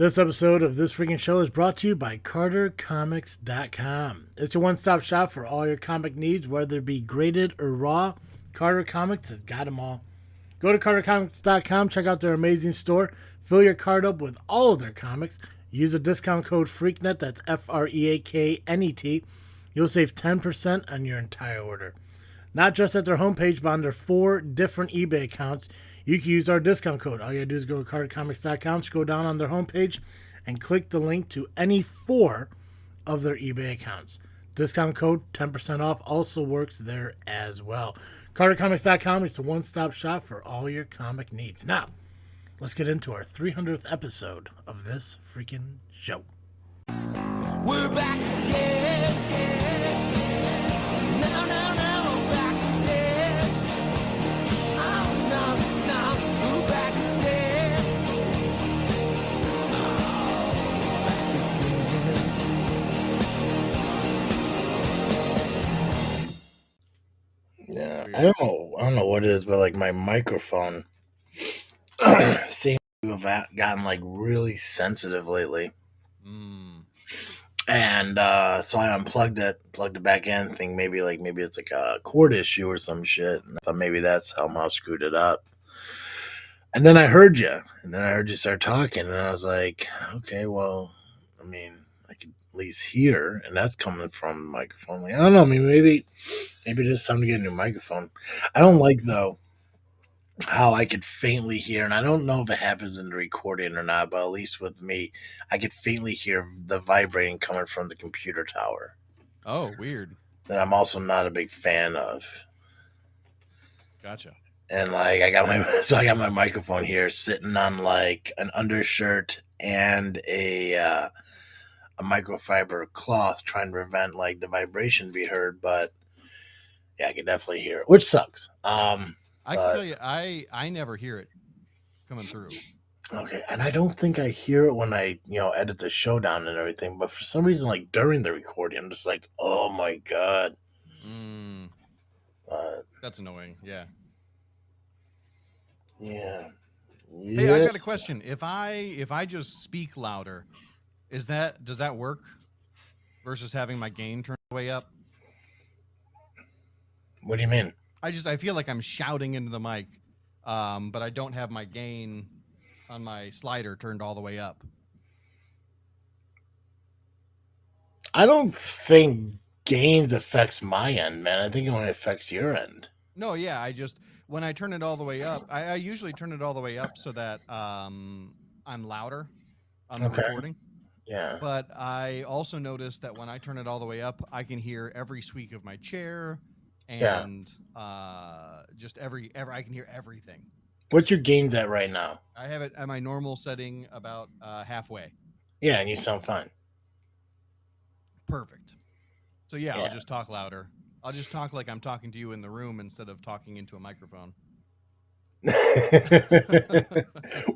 This episode of This Freaking Show is brought to you by CarterComics.com. It's your one-stop shop for all your comic needs, whether it be graded or raw. Carter Comics has got them all. Go to CarterComics.com, check out their amazing store, fill your cart up with all of their comics. Use the discount code FREAKNET, that's FREAKNET. You'll save 10% on your entire order. Not just at their homepage, but on their 4 different eBay accounts. You can use our discount code. All you gotta do is go to CarterComics.com, scroll down on their homepage, and click the link to any 4 of their eBay accounts. Discount code 10% off also works there as well. CarterComics.com is a one-stop shop for all your comic needs. Now, let's get into our 300th episode of This Freaking Show. We're back again. No, we're back again. Oh, no, we're back again. Yeah, I don't know what it is, but like my microphone seems to have gotten like really sensitive lately. And so I unplugged it, plugged it back in, think maybe it's like a cord issue or some shit. And I thought maybe that's somehow screwed it up. And then I heard you start talking, and I was like, okay, well, I mean, I could at least hear, and that's coming from the microphone. Like, I don't know, maybe it is time to get a new microphone. I don't like though how I could faintly hear, and I don't know if it happens in the recording or not, but at least with me, I could faintly hear the vibrating coming from the computer tower. Oh, weird. That I'm also not a big fan of. Gotcha. And like I got my microphone here sitting on like an undershirt and a microfiber cloth, trying to prevent like the vibration be heard, but yeah, I can definitely hear it, which sucks. I can tell you, I never hear it coming through. Okay, and I don't think I hear it when I, edit the show down and everything, but for some reason, like, during the recording, I'm just like, oh my god. That's annoying, yeah. Yeah. Hey, I got a question. If I just speak louder, does that work versus having my gain turned way up? What do you mean? I feel like I'm shouting into the mic, but I don't have my gain on my slider turned all the way up. I don't think gains affects my end, man. I think it only affects your end. No, yeah, when I turn it all the way up, I usually turn it all the way up so that I'm louder on the recording. Yeah. But I also noticed that when I turn it all the way up, I can hear every squeak of my chair. And just every I can hear everything. What's your gains at right now? I have it at my normal setting about halfway. Yeah, and you sound fine. Perfect. So yeah, I'll just talk louder. I'll just talk like I'm talking to you in the room instead of talking into a microphone. Wait,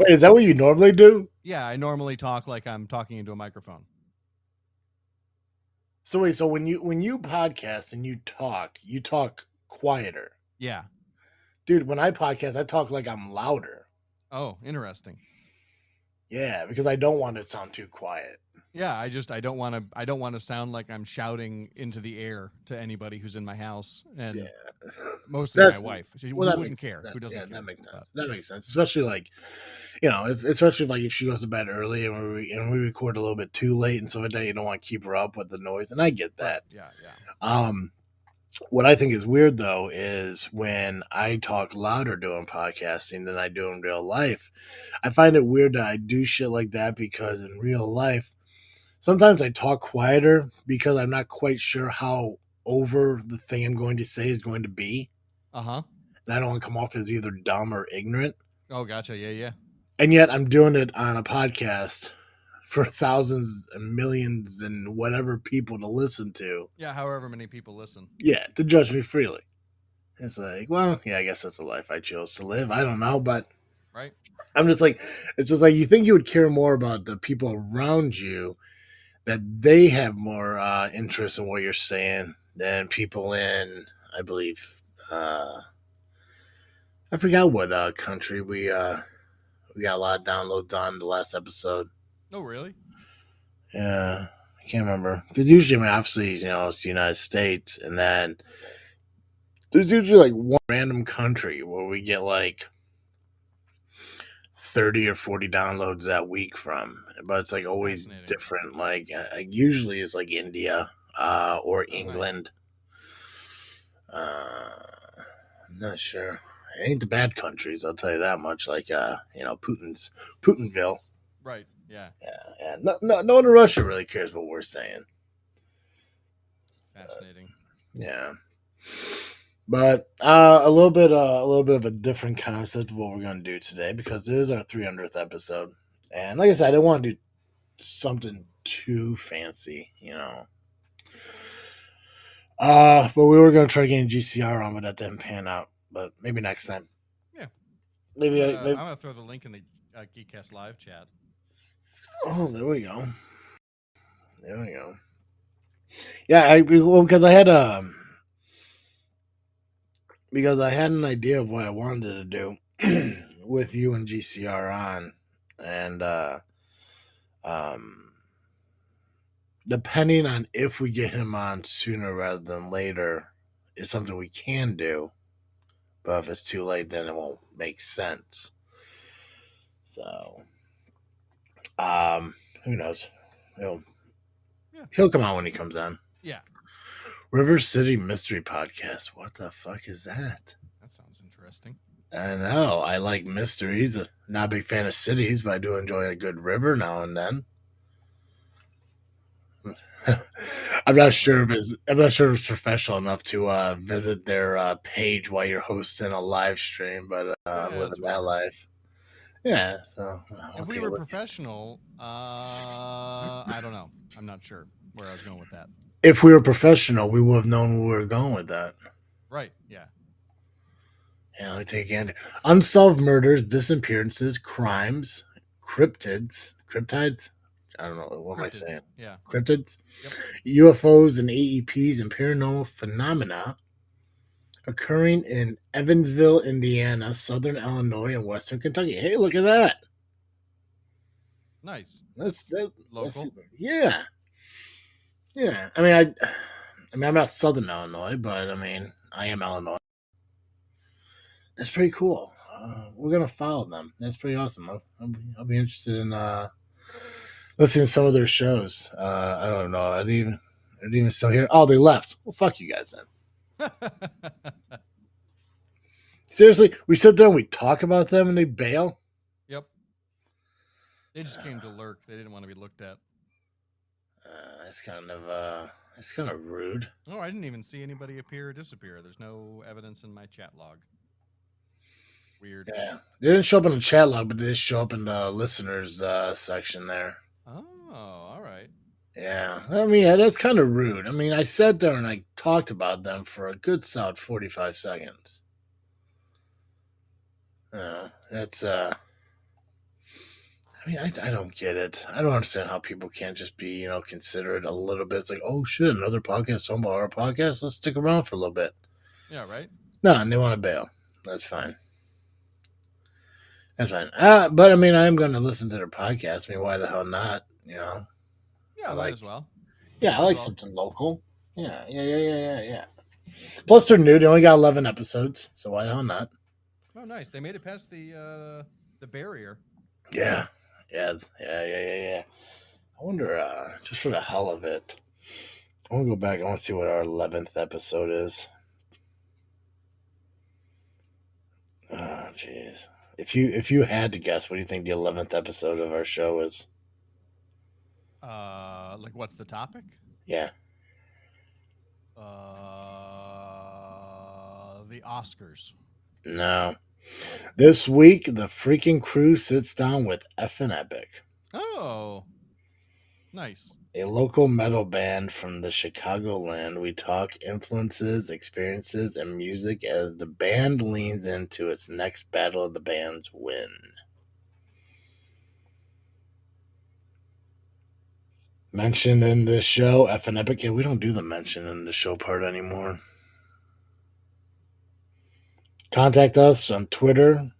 is that what you normally do? Yeah, I normally talk like I'm talking into a microphone. So wait, so when you podcast and you talk quieter. Yeah. Dude, when I podcast, I talk like I'm louder. Oh, interesting. Yeah, because I don't want it to sound too quiet. Yeah, I don't want to sound like I'm shouting into the air to anybody who's in my house, and mostly my wife. She wouldn't care. Who doesn't care? That makes sense. That makes sense. Especially like, especially like if she goes to bed early and we record a little bit too late and stuff like that, you don't want to keep her up with the noise, and I get that. Yeah. What I think is weird though is when I talk louder doing podcasting than I do in real life. I find it weird that I do shit like that because in real life, sometimes I talk quieter because I'm not quite sure how over the thing I'm going to say is going to be. And I don't want to come off as either dumb or ignorant. Oh, gotcha. Yeah. And yet I'm doing it on a podcast for thousands and millions and whatever people to listen to. Yeah, however many people listen. Yeah, to judge me freely. It's like, well, yeah, I guess that's the life I chose to live. I don't know, but right. I'm just like, it's just like you think you would care more about the people around you, that they have more interest in what you're saying than people in, I believe, I forgot what country we got a lot of downloads on the last episode. Oh, really? Yeah, I can't remember because usually, I mean, obviously, it's the United States, and then there's usually like one random country where we get like 30 or 40 downloads that week from, but it's like always different. Like usually it's like India or England. I'm not sure. It ain't the bad countries, I'll tell you that much. Like Putinville. Right. Yeah. Yeah. No one in Russia really cares what we're saying. Fascinating. Yeah. But a little bit of a different concept of what we're going to do today, because it is our 300th episode, and like I said, I didn't want to do something too fancy, but we were going to try to get a GCR on, but that didn't pan out. But maybe next time. Yeah. Maybe I'm going to throw the link in the Geek Cast Live chat. Oh, there we go. Yeah, because I had an idea of what I wanted to do with you and GCR on, and depending on if we get him on sooner rather than later, is something we can do. But if it's too late, then it won't make sense. So, who knows? He'll come on when he comes on. Yeah. River City Mystery Podcast. What the fuck is that? That sounds interesting. I know. I like mysteries. Not a big fan of cities, but I do enjoy a good river now and then. I'm not sure if it's professional enough to visit their page while you're hosting a live stream, but I'm living that life. Yeah. So if we were professional, I don't know. I'm not sure where I was going with that. If we were professional, we would have known where we were going with that. Right. Yeah. Yeah. Let me take a gander. Unsolved murders, disappearances, crimes, cryptids. I don't know. What am I saying? Yeah. Cryptids, yep. UFOs and AEPs and paranormal phenomena occurring in Evansville, Indiana, Southern Illinois, and Western Kentucky. Hey, look at that. Nice. That's local. Yeah. Yeah. I mean, I'm not Southern Illinois, but I mean, I am Illinois. That's pretty cool. We're gonna follow them. That's pretty awesome. I'll be interested in listening to some of their shows. I don't know. Are they even still here? Oh, they left. Well, fuck you guys then. Seriously, we sit there and we talk about them and they bail? Yep. They just came to lurk. They didn't want to be looked at. That's kind of rude. Oh, I didn't even see anybody appear or disappear. There's no evidence in my chat log. Weird. Yeah. They didn't show up in the chat log, but they did show up in the listeners section there. Oh, all right. Yeah. I mean, that's kind of rude. I mean, I sat there and I talked about them for a good solid 45 seconds. That's I mean, I don't get it. I don't understand how people can't just be, considerate a little bit. It's like, oh shit, another podcast, talking about our podcast. Let's stick around for a little bit. Yeah, right. No, and they want to bail. That's fine. But I mean, I'm going to listen to their podcast. I mean, why the hell not? Yeah, I might as well. Yeah, I like something local. Yeah. Plus, they're new. They only got 11 episodes, so why the hell not? Oh, nice. They made it past the barrier. Yeah. I wonder, just for the hell of it, I want to go back. I want to see what our 11th episode is. Oh, jeez. If you had to guess, what do you think the 11th episode of our show is? Like what's the topic? Yeah. The Oscars. No. This week, the Freakin crew sits down with Effin' Epic. Oh, nice. A local metal band from the Chicagoland. We talk influences, experiences, and music as the band leans into its next battle of the bands win. Mentioned in this show, Effin' Epic. Yeah, we don't do the mention in the show part anymore. Contact us on Twitter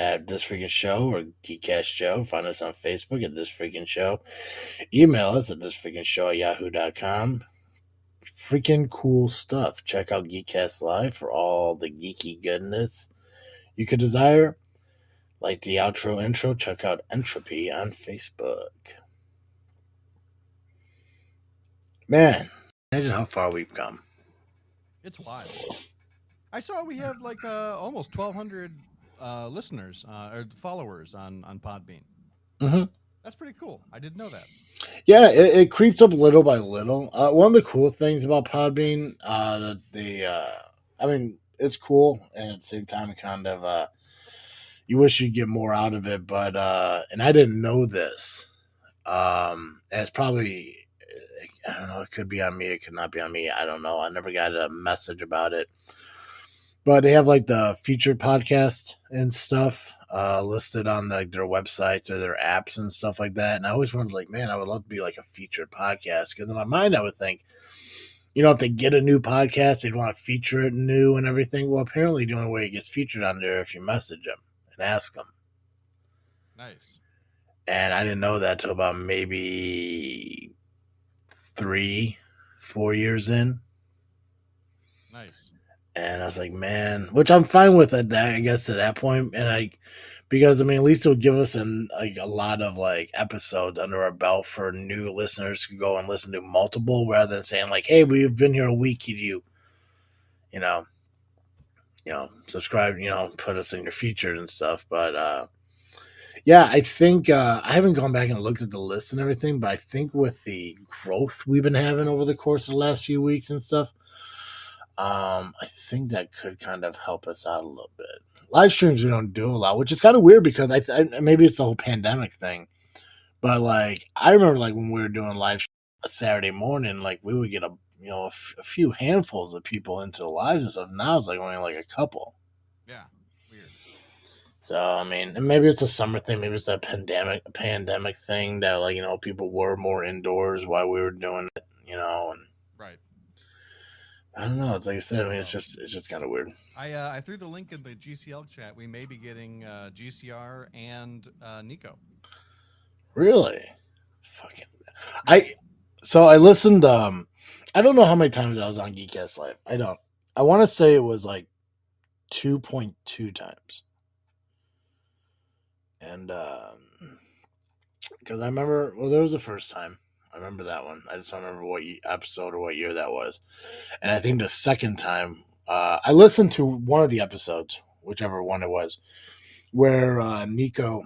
at This Freakin' Show or Geek Cast Show. Find us on Facebook at This Freakin' Show. Email us at thisfreakinshow@yahoo.com. Freaking cool stuff. Check out Geek Cast Live for all the geeky goodness you could desire. Like the outro intro, check out Entropy on Facebook. Man, imagine how far we've come. It's wild. I saw we have like almost 1,200 listeners or followers on Podbean. Mm-hmm. That's pretty cool. I didn't know that. Yeah, it creeps up little by little. One of the cool things about Podbean, I mean, it's cool, and at the same time, it kind of, you wish you'd get more out of it, but, and I didn't know this. And it's probably, I don't know, it could be on me, it could not be on me, I don't know. I never got a message about it. But they have like the featured podcast and stuff listed on like their websites or their apps and stuff like that. And I always wondered, like, man, I would love to be like a featured podcast, because in my mind I would think, you know, if they get a new podcast, they'd want to feature it new and everything. Well, apparently the only way it gets featured on there if you message them and ask them. Nice. And I didn't know that till about maybe 3-4 years in. Nice. And I was like, man, which I'm fine with at that, I guess, to that point. And because I mean, at least it'll give us a lot of like episodes under our belt for new listeners to go and listen to multiple, rather than saying like, hey, we've been here a week, could you subscribe, put us in your featured and stuff. But yeah, I think I haven't gone back and looked at the list and everything, but I think with the growth we've been having over the course of the last few weeks and stuff, I think that could kind of help us out a little bit. Live streams we don't do a lot, which is kind of weird, because I maybe it's the whole pandemic thing, but like I remember like when we were doing live a Saturday morning, like we would get a few handfuls of people into the lives and stuff. Now it's like only like a couple. Yeah, weird. So I mean, and maybe it's a summer thing, maybe it's a pandemic thing that like people were more indoors while we were doing it, and right. I don't know. It's like I said. I mean, it's just kind of weird. I threw the link in the GCL chat. We may be getting GCR and Nico. Really? Fucking. I listened. I don't know how many times I was on Geek Cast Live. I don't. I want to say it was like 2.2 times. And because I remember, well, there was the first time. I remember that one. I just don't remember what episode or what year that was. And I think the second time, I listened to one of the episodes, whichever one it was, where Nico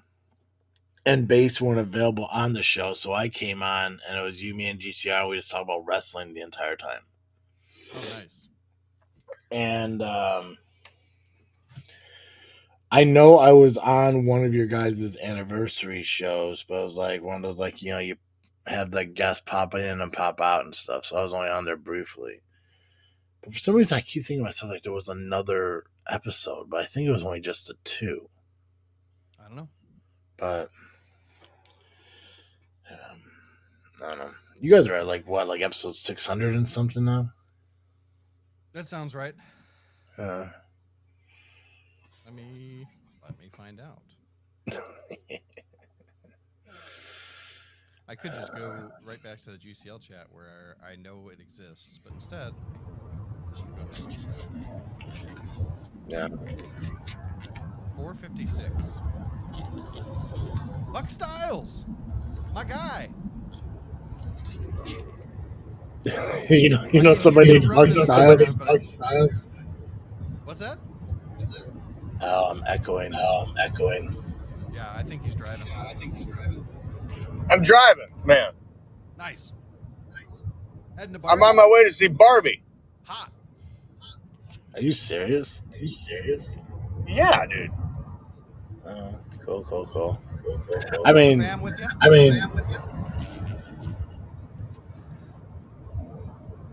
and Bass weren't available on the show. So I came on, and it was you, me, and GCR. We just talked about wrestling the entire time. Oh, nice. And I know I was on one of your guys' anniversary shows, but it was like one of those, like, you have the guests pop in and pop out and stuff. So I was only on there briefly. But for some reason, I keep thinking to myself like there was another episode, but I think it was only just the 2. I don't know. But I don't know. You guys are at like what, like episode 600 and something now? That sounds right. Let me find out. I could just go right back to the GCL chat where I know it exists, but instead, yeah, 456. Buck Styles, my guy. you know somebody named Buck Styles. What's that? I'm echoing. Yeah, I think he's driving. I'm driving, man. Nice. I'm on my way to see Barbie. Hot. Are you serious? Yeah, dude. Cool. I mean,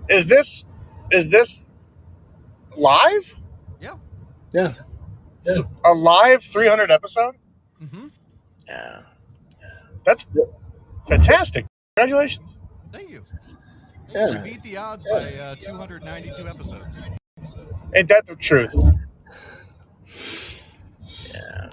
is this live? Yeah. A live 300 episode? Mm-hmm. Yeah. That's fantastic. Congratulations. Thank you. Yeah. We beat the odds by 292 episodes. Ain't that the truth? Yeah.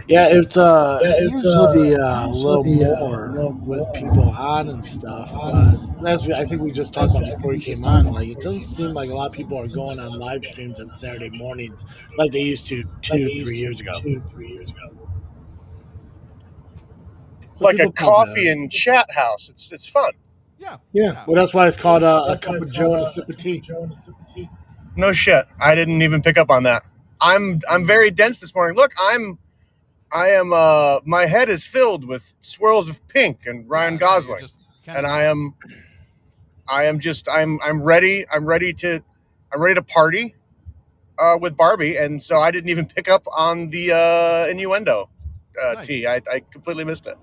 Yeah, it's usually a little more with people on and stuff, but as I think we just talked about before you came on, like it doesn't seem like a lot of people are going on live streams on Saturday mornings like they used to 3 years ago. Like a coffee and chat house. It's fun. Yeah. Well, that's why it's called a cup of Joe and a sip of tea. No shit. I didn't even pick up on that. I'm very dense this morning. Look, I am my head is filled with swirls of pink and Ryan Gosling. And I'm ready. I'm ready to party with Barbie, and so I didn't even pick up on the innuendo tea. I completely missed it.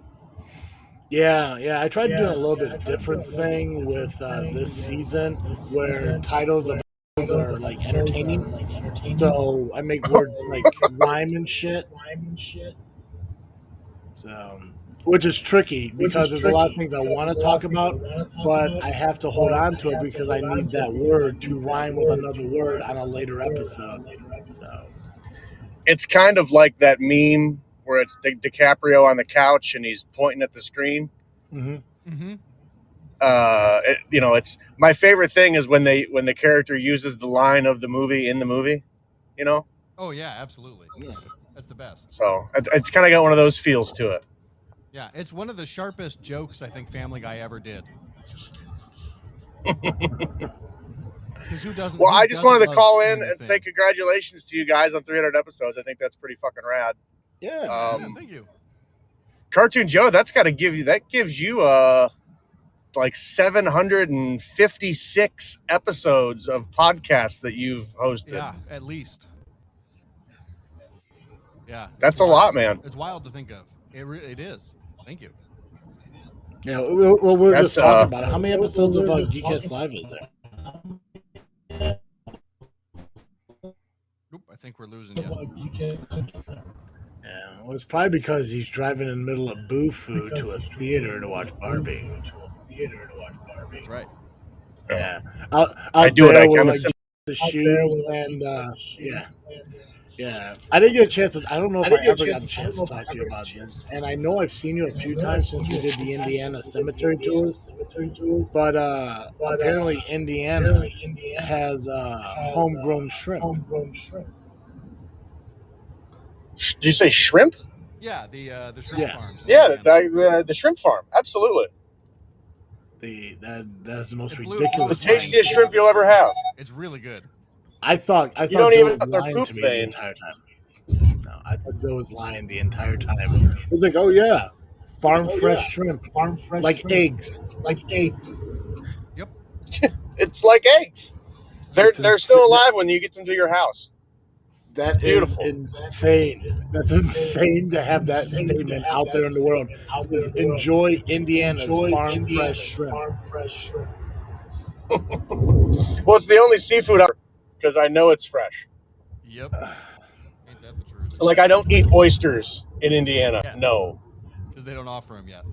Yeah. I tried doing a little bit different thing with this season where titles of episodes are like entertaining. So I make words like rhyme and shit. So, which is tricky because there's a lot of things I want to talk about, but I have to hold on to it because I need that word to rhyme with another word on a later episode. So. It's kind of like that meme where it's DiCaprio on the couch and he's pointing at the screen. Mm-hmm. It's my favorite thing is when the character uses the line of the movie in the movie. Oh yeah, absolutely. Yeah. That's the best. So it's kind of got one of those feels to it. Yeah, it's one of the sharpest jokes I think Family Guy ever did. Who doesn't? Well, I just wanted to call in and say congratulations to you guys on 300 episodes. I think that's pretty fucking rad. Yeah, thank you. Cartoon Joe, that gives you like 756 episodes of podcasts that you've hosted. Yeah, at least. Yeah, that's a lot, man. It's wild to think of. It is. Thank you. Yeah, well, we're just talking about it. How many episodes of Geek Cast Live is there? Oop, I think we're losing you. Yeah, well, it's probably because he's driving in the middle of Boo-Foo to a theater to watch Barbie. That's right. Yeah, I do it. I kind of the shoes and yeah. I didn't get a chance. I don't know if I ever got a chance to talk to you about this. And I know I've seen you a few times since we did the Indiana cemetery tours. But apparently Indiana has homegrown shrimp. Did you say shrimp? Yeah, the shrimp farms. Yeah, the shrimp farm. Absolutely. That's the most ridiculous. The tastiest shrimp you'll ever have. It's really good. I thought you don't even put their poop vein the entire time. No, I thought Joe was lying the entire time. It was like, oh yeah, fresh shrimp, like eggs. Yep. It's like eggs. They're still alive when you get them to your house. That is insane. That's insane to have that statement out there in the world. Enjoy Indiana's farm fresh shrimp. Well, it's the only seafood out because I know it's fresh. Yep. Ain't that the truth? Like I don't eat oysters in Indiana. Yeah. No. Because they don't offer them yet.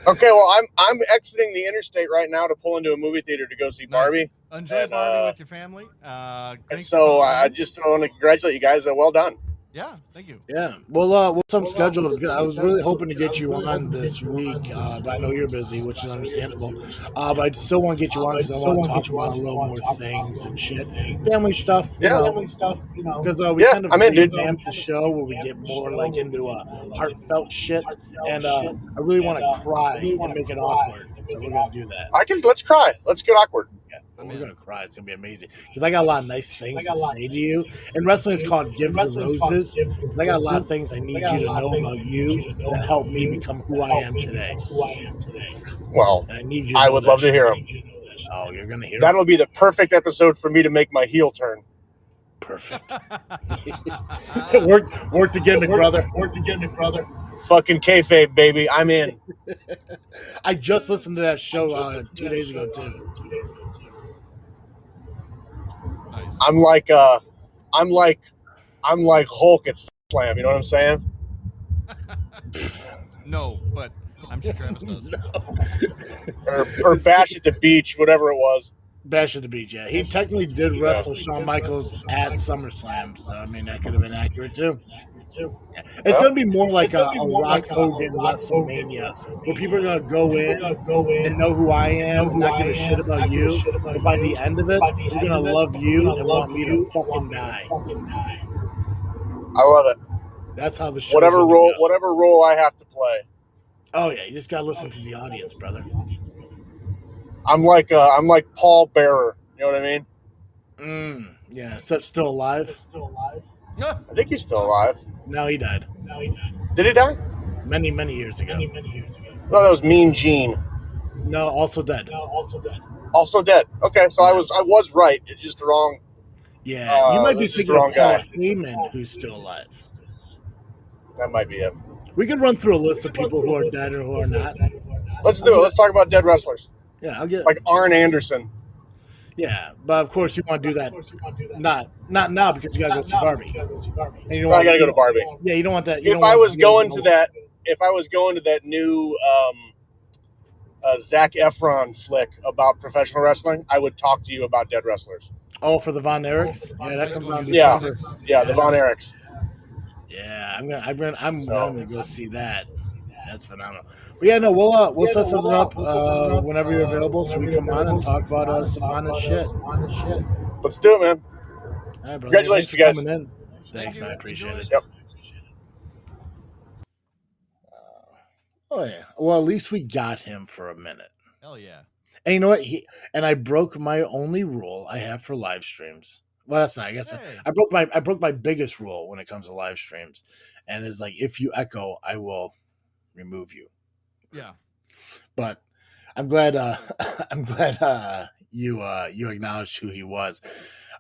Okay, well, I'm exiting the interstate right now to pull into a movie theater to go see Barbie. Enjoy Barbie with your family. And so I just want to congratulate you guys. Well done. Yeah, thank you. Yeah, well, what's some schedule? I was really hoping to get you on this week, but I know you're busy, which is understandable. But I still want to get you on because I want to talk about a little more things and shit, family stuff. Family stuff. Because we kind of revamped the show where we get more like into heartfelt shit, and I really want to cry and make it awkward. So we're gonna do that. Let's cry. Let's get awkward. Yeah, we're gonna cry. It's gonna be amazing because I got a lot of nice things to say to you. And wrestling is called "Give the Roses." I got a lot of things I need you to know about you that help me become who I am today. Well, I would love to hear them. Oh, you're gonna hear. That'll be the perfect episode for me to make my heel turn. Perfect. Work together, brother. Work together, brother. Fucking kayfabe, baby. I'm in. I just listened to that show 2 days ago too. Nice. I'm like Hulk at Slam. You know what I'm saying? No, but I'm sure Travis does. Or Bash at the Beach, whatever it was. Bash at the Beach, yeah. He technically did wrestle Shawn Michaels at SummerSlam, so I mean that could have been accurate too. Yeah. It's gonna be more like a Rock Hogan WrestleMania, where people are gonna go in and know who I am and not give a shit about you. But by the end of it, they're gonna love you and want me to fucking die. I love it. That's how the show. Whatever role I have to play. Oh yeah, you just gotta listen to the audience, brother. I'm like Paul Bearer. You know what I mean? Yeah, except still alive. I think he's still alive. No, he died. Did he die? Many years ago. No, that was Mean Gene. No, also dead. Also dead. Okay, so I was right. It's just the wrong. Yeah, you might be it's just thinking the wrong of Paul guy. Heyman, who's still alive. That might be it. We could run through a list of people who are dead or who are not. Let's do it. Let's talk about dead wrestlers. Yeah, I'll get like Arn Anderson. Yeah, but of course you want to do that. Not now because you gotta go see Barbie. And you don't I gotta go to Barbie. Yeah, you don't want that. If I was going to that new Zac Efron flick about professional wrestling, I would talk to you about dead wrestlers. Oh, for the Von Erichs? Yeah, that comes out in Yeah, December. yeah, the Von Erichs. Yeah, I'm gonna go see that. That's phenomenal. But yeah, no, we'll set something up whenever you're available, so we come on and talk about some honest shit. Let's do it, man. All right, brother. Congratulations, you guys. Thanks, man. I appreciate it. Yep. Oh yeah. Well, at least we got him for a minute. Hell yeah. And you know what? I broke my only rule I have for live streams. Well, that's not. I guess I broke my biggest rule when it comes to live streams, and it's like if you echo, I will remove you. Yeah. But I'm glad you acknowledged who he was,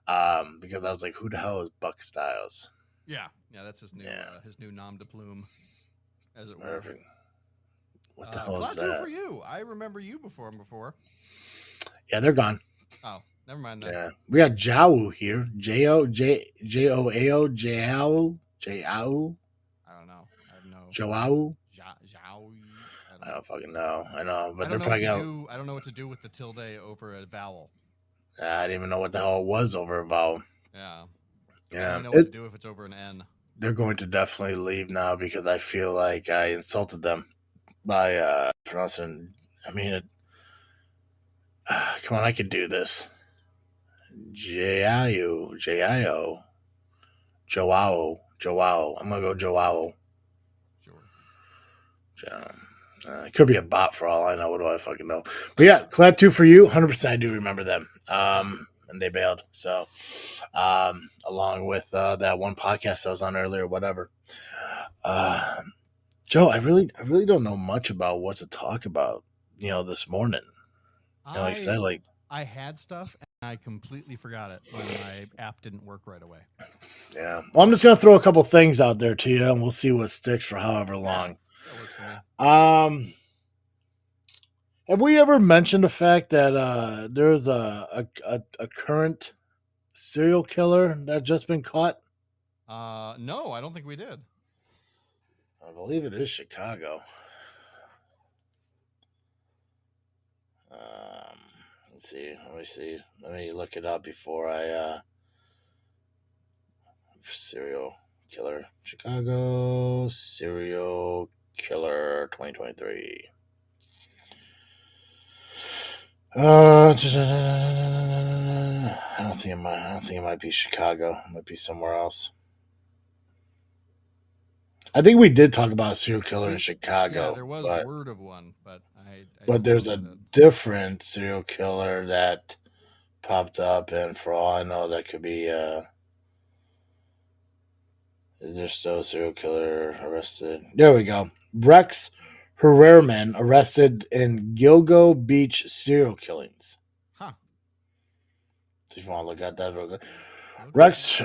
because I was like, who the hell is Buck Styles? Yeah, that's his new nom de plume, as it were. Perfect. What the hell is that? Glad for you. I remember you before. Yeah, they're gone. Oh, never mind that. Yeah, we got Joao here. Joao. Joao. I don't know. I have no. Joao. Joao. I don't fucking know. I know, but they're probably going. I don't know what to do with the tilde over a vowel. I didn't even know what the hell it was over a vowel. Yeah. Yeah. I don't know what to do if it's over an N. They're going to definitely leave now because I feel like I insulted them by pronouncing. I mean, come on, I could do this. Joao. I'm gonna go Joao. Sure. It could be a bot for all I know. What do I fucking know? But yeah, Clap 2 for you. 100% I do remember them. And they bailed. So, along with that one podcast I was on earlier, whatever. Joe, I really don't know much about what to talk about, this morning. Like I said, I had stuff and I completely forgot it when my app didn't work right away. Yeah. Well, I'm just going to throw a couple things out there to you and we'll see what sticks for however long. That works for me. Have we ever mentioned the fact that there's a current serial killer that just been caught? No, I don't think we did. I believe it is Chicago. Let's see. Let me see. Let me look it up before I serial killer. Chicago serial killer 2023. I don't think it might be Chicago. It might be somewhere else. I think we did talk about a serial killer in Chicago. Yeah, there was word of one, but but there's a different serial killer that popped up, and for all I know, that could be. Is there still a serial killer arrested? There we go. Rex Herrerman arrested in Gilgo Beach serial killings. Huh. So if you want to look at that real quick. Rex.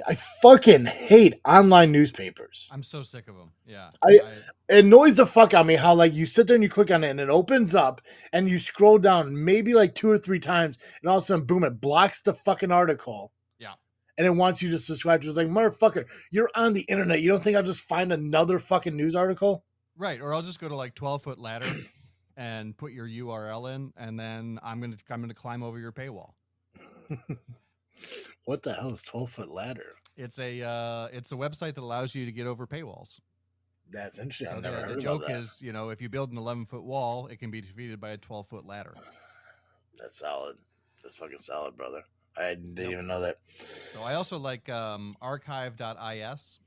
I fucking hate online newspapers. I'm so sick of them. Yeah. It annoys the fuck out of me how you sit there and you click on it and it opens up and you scroll down maybe 2 or 3 times and all of a sudden, boom, it blocks the fucking article. Yeah. And it wants you to subscribe to it. It's like, motherfucker, you're on the internet. You don't think I'll just find another fucking news article? Right. Or I'll just go to 12-foot ladder and put your URL in, and then I'm gonna climb over your paywall. What the hell is 12-foot ladder? It's a website that allows you to get over paywalls. That's interesting. So I've never heard the joke about that. is, if you build an 11-foot wall, it can be defeated by a 12-foot ladder. That's solid. That's fucking solid, brother. I didn't even know that. So I also like archive.is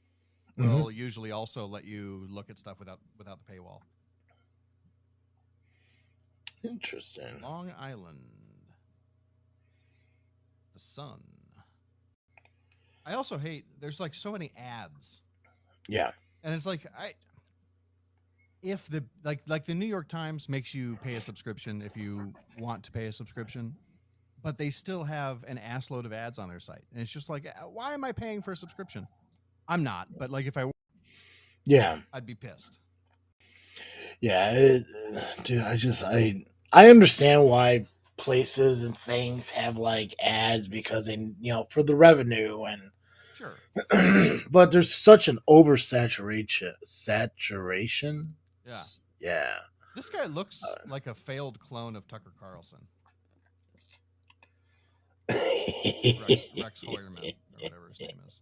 will usually also let you look at stuff without the paywall. Interesting. Long Island. The Sun. I also hate there's like so many ads. Yeah. And it's like if the like the New York Times makes you pay a subscription if you want to pay a subscription, but they still have an assload of ads on their site. And it's just like, why am I paying for a subscription? I'm not, but like if I I'd be pissed. Yeah, dude, I understand why places and things have like ads because they, for the revenue and sure. But there's such an saturation. Yeah. Yeah. This guy looks like a failed clone of Tucker Carlson. Rex Hoyerman, or whatever his name is.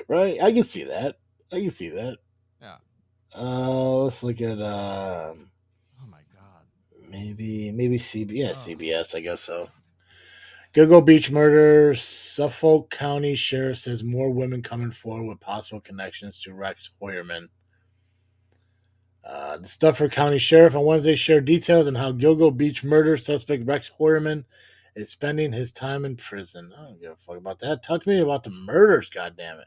Right, I can see that. Yeah. Let's look at oh my god. maybe CBS. CBS, I guess so. Go Beach murder. Suffolk County Sheriff says more women coming forward with possible connections to Rex Hoyerman. The Stafford County Sheriff on Wednesday shared details on how Gilgo Beach murder suspect Rex Hoyerman is spending his time in prison. I don't give a fuck about that. Talk to me about the murders, goddammit.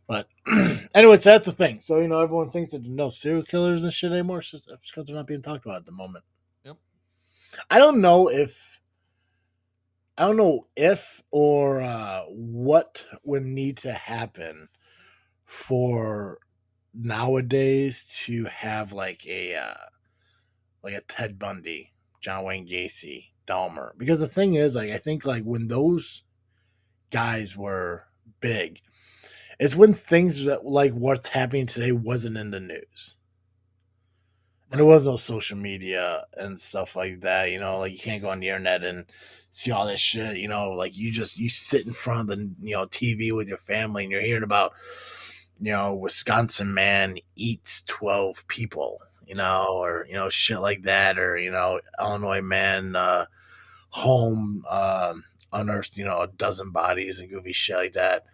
But anyways, that's the thing. So, everyone thinks that no serial killers and shit anymore. It's just because they're not being talked about at the moment. Yep. I don't know if or what would need to happen for nowadays to have like a Ted Bundy, John Wayne Gacy, Dahmer. Because the thing is, I think like when those guys were big, it's when things that like what's happening today wasn't in the news. And there was no social media and stuff like that, like you can't go on the internet and see all this shit, like you sit in front of the, TV with your family and you're hearing about, Wisconsin man eats 12 people, or, shit like that, or, Illinois man, home, unearthed, a dozen bodies and goofy shit like that.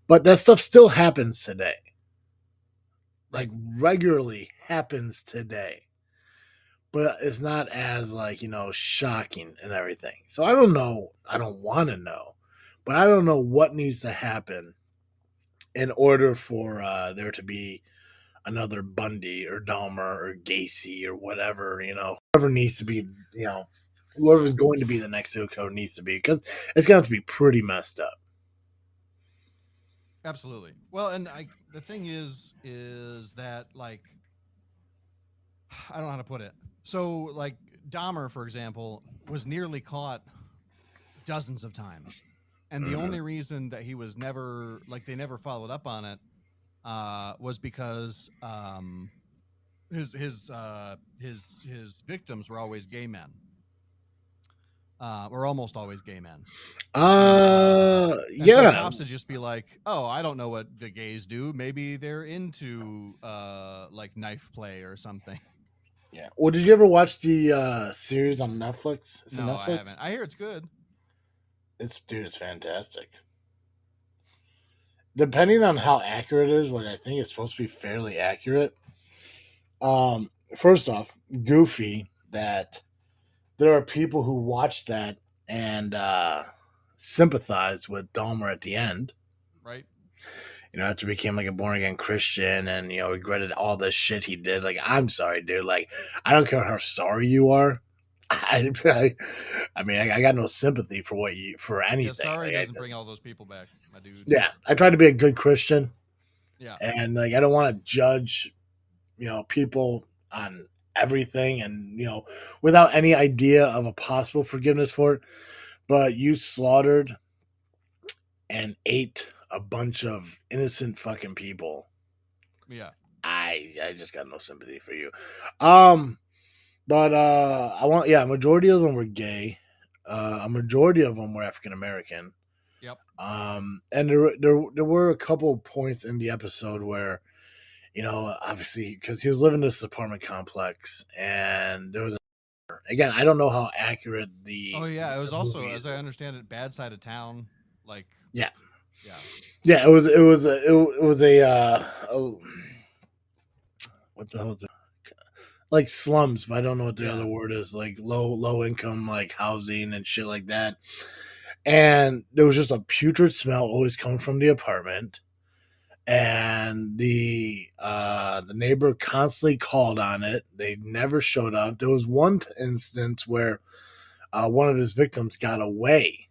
But that stuff still happens today. Like regularly happens today, but it's not as like, shocking and everything. So I don't know. I don't want to know, but I don't know what needs to happen in order for there to be another Bundy or Dahmer or Gacy or whatever, whoever needs to be, whoever's going to be the next serial killer needs to be, because it's going to have to be pretty messed up. Absolutely. Well, and the thing is that like, I don't know how to put it. So like Dahmer, for example, was nearly caught dozens of times. And the only reason that he was never, like they never followed up on it, was because his victims were always gay men. Or almost always gay men. Yeah. So the cops would just be like, "Oh, I don't know what the gays do. Maybe they're into like knife play or something." Yeah. Well, did you ever watch the series on Netflix? Is it Netflix? I haven't. I hear it's good. It's fantastic. Depending on how accurate it is, what I think is supposed to be fairly accurate. First off, goofy that there are people who watch that and sympathize with Dahmer at the end. Right. After he became like a born again Christian and, regretted all the shit he did. Like, I'm sorry, dude. Like, I don't care how sorry you are. I mean, I got no sympathy for anything. Yeah, sorry like, doesn't bring all those people back, my dude. Yeah, I try to be a good Christian. Yeah. And like, I don't want to judge, people on everything and, without any idea of a possible forgiveness for it. But you slaughtered and ate a bunch of innocent fucking people. Yeah. I just got no sympathy for you. But majority of them were gay. A majority of them were African American. Yep. And there were a couple of points in the episode where, obviously because he was living in this apartment complex, and there was again, I don't know how accurate the. Oh yeah, it was the also, movie as is. I understand it, bad side of town. Like Yeah. yeah. Yeah, it was a what the hell is it? Like slums, but I don't know what the Yeah. other word is. Like low income, like housing and shit like that. And there was just a putrid smell always coming from the apartment. And the neighbor constantly called on it. They never showed up. There was one instance where one of his victims got away,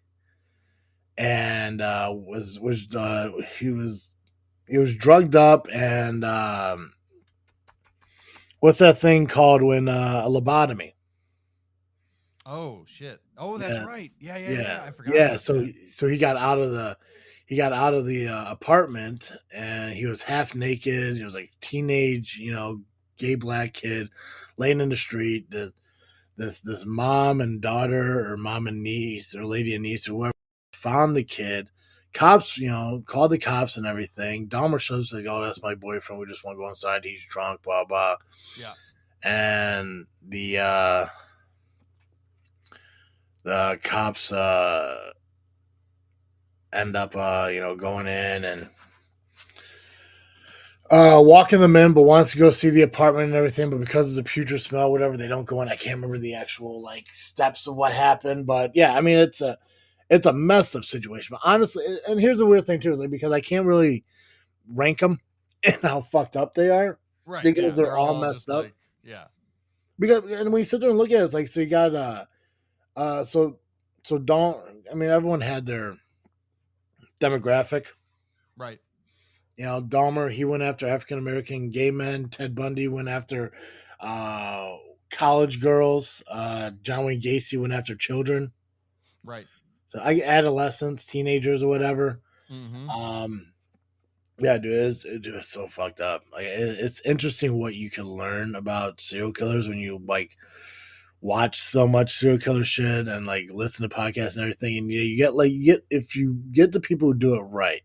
and he was drugged up, and what's that thing called when a lobotomy? Oh shit. Oh, that's Yeah, right. Yeah. yeah, I forgot yeah. about So that. so he got out of the apartment, and he was half naked. He was like teenage, gay black kid laying in the street. This mom and daughter, or mom and niece, or lady and niece, or whoever, found the kid. Cops, called the cops and everything. Dahmer shows like, "Oh, that's my boyfriend. We just want to go inside. He's drunk." Blah blah. Yeah. And the cops end up going in and walking them in, but wants to go see the apartment and everything. But because of the putrid smell, whatever, they don't go in. I can't remember the actual like steps of what happened, but yeah, I mean it's a messed up situation. But honestly, and here's the weird thing too, is like because I can't really rank them and how fucked up they are Right. because Yeah. they're They're all all messed just up. like yeah. Because and when you sit there and look at it, it's like so you got so don't I mean everyone had their demographic. Right. Dahmer, he went after African American gay men. Ted Bundy went after uh, college girls. John Wayne Gacy went after children. Right. So adolescents, teenagers, or whatever. Mm-hmm. Yeah, dude, it's so fucked up. Like, it's interesting what you can learn about serial killers when you like watch so much serial killer shit and like listen to podcasts and everything. And you get if you get the people who do it right.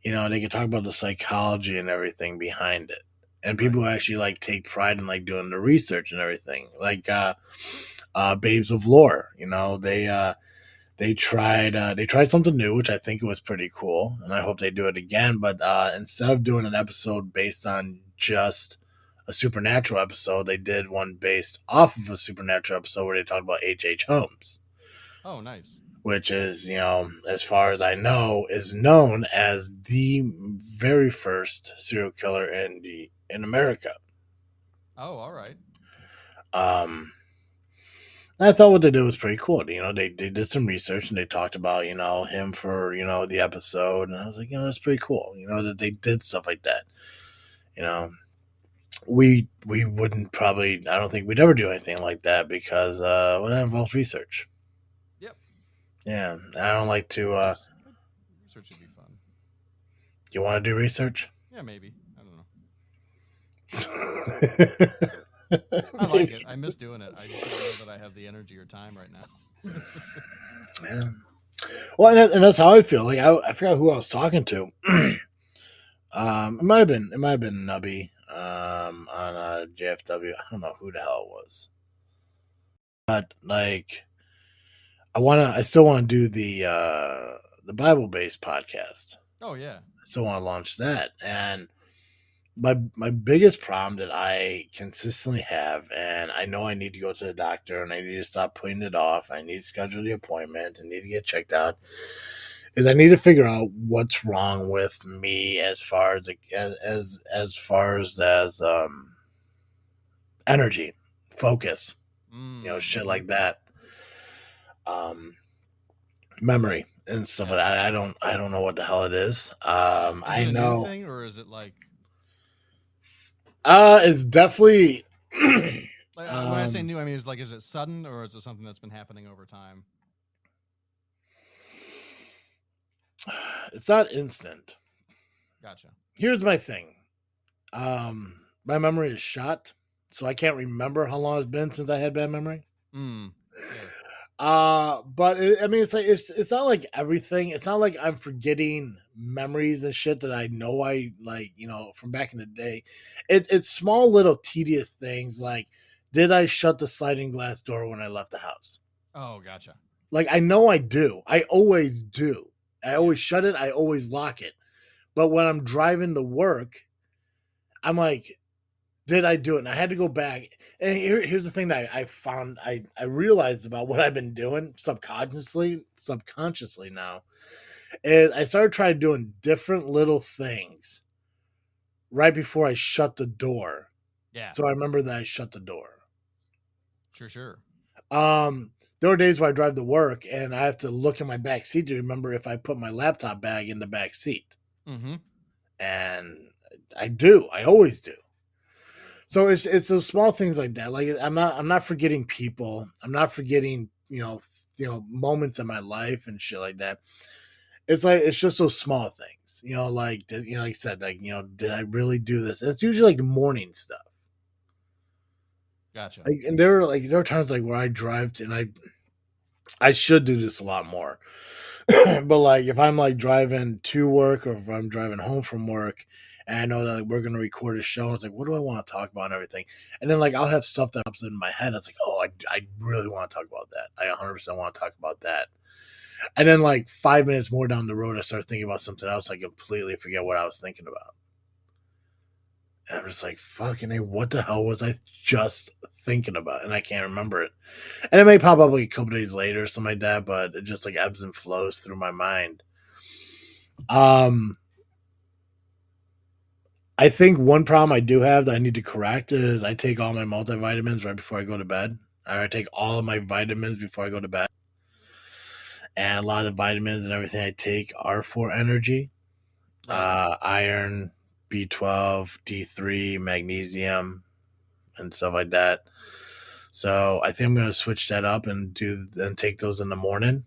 They can talk about the psychology and everything behind it. And people who actually like take pride in like doing the research and everything. Like Babes of Lore, they tried something new, which I think was pretty cool, and I hope they do it again. But instead of doing an episode based on just a supernatural episode, they did one based off of a supernatural episode where they talked about H.H. Holmes. Oh, nice. Which is, as far as I know, is known as the very first serial killer in America. Oh, all right. I thought what they did was pretty cool. They did some research and they talked about, him for, the episode. And I was like, that's pretty cool, that they did stuff like that. We wouldn't probably, I don't think we'd ever do anything like that because well, that involves research. Yep. Yeah. I don't like to, research would be fun. You want to do research? Yeah, maybe. I don't know. I like it. I miss doing it. I just don't know that I have the energy or time right now. Yeah. Well, and that's how I feel. Like I forgot who I was talking to. It might have been Nubby on JFW. I don't know who the hell it was, but like I still want to do the Bible based podcast. Oh yeah. I still want to launch that, and my biggest problem that I consistently have, and I know I need to go to the doctor and I need to stop putting it off. I need to schedule the appointment and need to get checked out. Is I need to figure out what's wrong with me as far as energy, focus, shit like that, memory and stuff. Yeah. I don't know what the hell it is. Is I it a know new thing, or is it like? It's definitely. Like, when I say new, I mean, is it sudden, or is it something that's been happening over time? It's not instant. Gotcha. Here's my thing. My memory is shot, so I can't remember how long it's been since I had bad memory. Okay. But I mean, it's not like everything. It's not like I'm forgetting memories and shit that I know I like, from back in the day. It's small little tedious things like, did I shut the sliding glass door when I left the house? Oh, gotcha. Like I know I do. I always do. I always Yeah. shut it. I always lock it. But when I'm driving to work, I'm like, did I do it? And I had to go back. And here's the thing that I found, I realized about what I've been doing subconsciously now, is I started trying doing different little things right before I shut the door. Yeah. So I remember that I shut the door. Sure. Um, there are days where I drive to work and I have to look in my back seat to remember if I put my laptop bag in the back seat. Mm-hmm. And I do. I always do. So it's those small things like that. Like I'm not forgetting people. I'm not forgetting moments in my life and shit like that. It's just those small things. Like like I said, like did I really do this? And it's usually like morning stuff. Gotcha. Like, and there are times like where I drive to, and I should do this a lot more. But like if I'm like driving to work or if I'm driving home from work and I know that like, we're gonna record a show, and it's like, what do I want to talk about and everything? And then like I'll have stuff that pops in my head. It's like, oh, I really want to talk about that. I 100% want to talk about that. And then like 5 minutes more down the road, I start thinking about something else. I completely forget what I was thinking about. And I'm just like, fucking hey, what the hell was I just thinking about? And I can't remember it. And it may pop up like a couple days later or something like that, but it just like ebbs and flows through my mind. I think one problem I do have that I need to correct is I take all my multivitamins right before I go to bed. I take all of my vitamins before I go to bed. And a lot of vitamins and everything I take are for energy. Iron, B12, D3, magnesium, and stuff like that. So I think I'm going to switch that up and take those in the morning.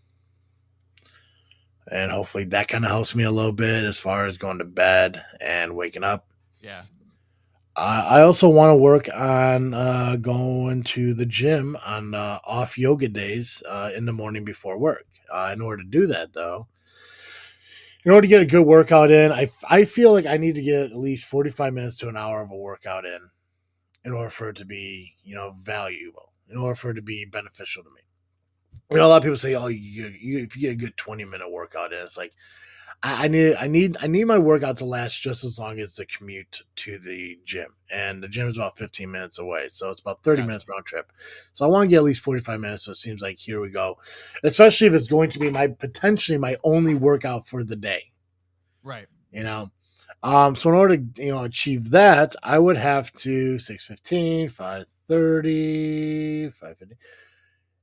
And hopefully that kind of helps me a little bit as far as going to bed and waking up. Yeah. I also want to work on going to the gym on off yoga days in the morning before work. In order to do that, though, in order to get a good workout in, I feel like I need to get at least 45 minutes to an hour of a workout in order for it to be, valuable, in order for it to be beneficial to me. A lot of people say, "Oh, if you get a good 20-minute workout in," it's like I need my workout to last just as long as the commute to the gym, and the gym is about 15 minutes away, so it's about 30 minutes round trip. So I want to get at least 45 minutes. So it seems like here we go, especially if it's going to be potentially my only workout for the day. Right. So in order to achieve that, I would have to 6:15, 5:30, 5:50.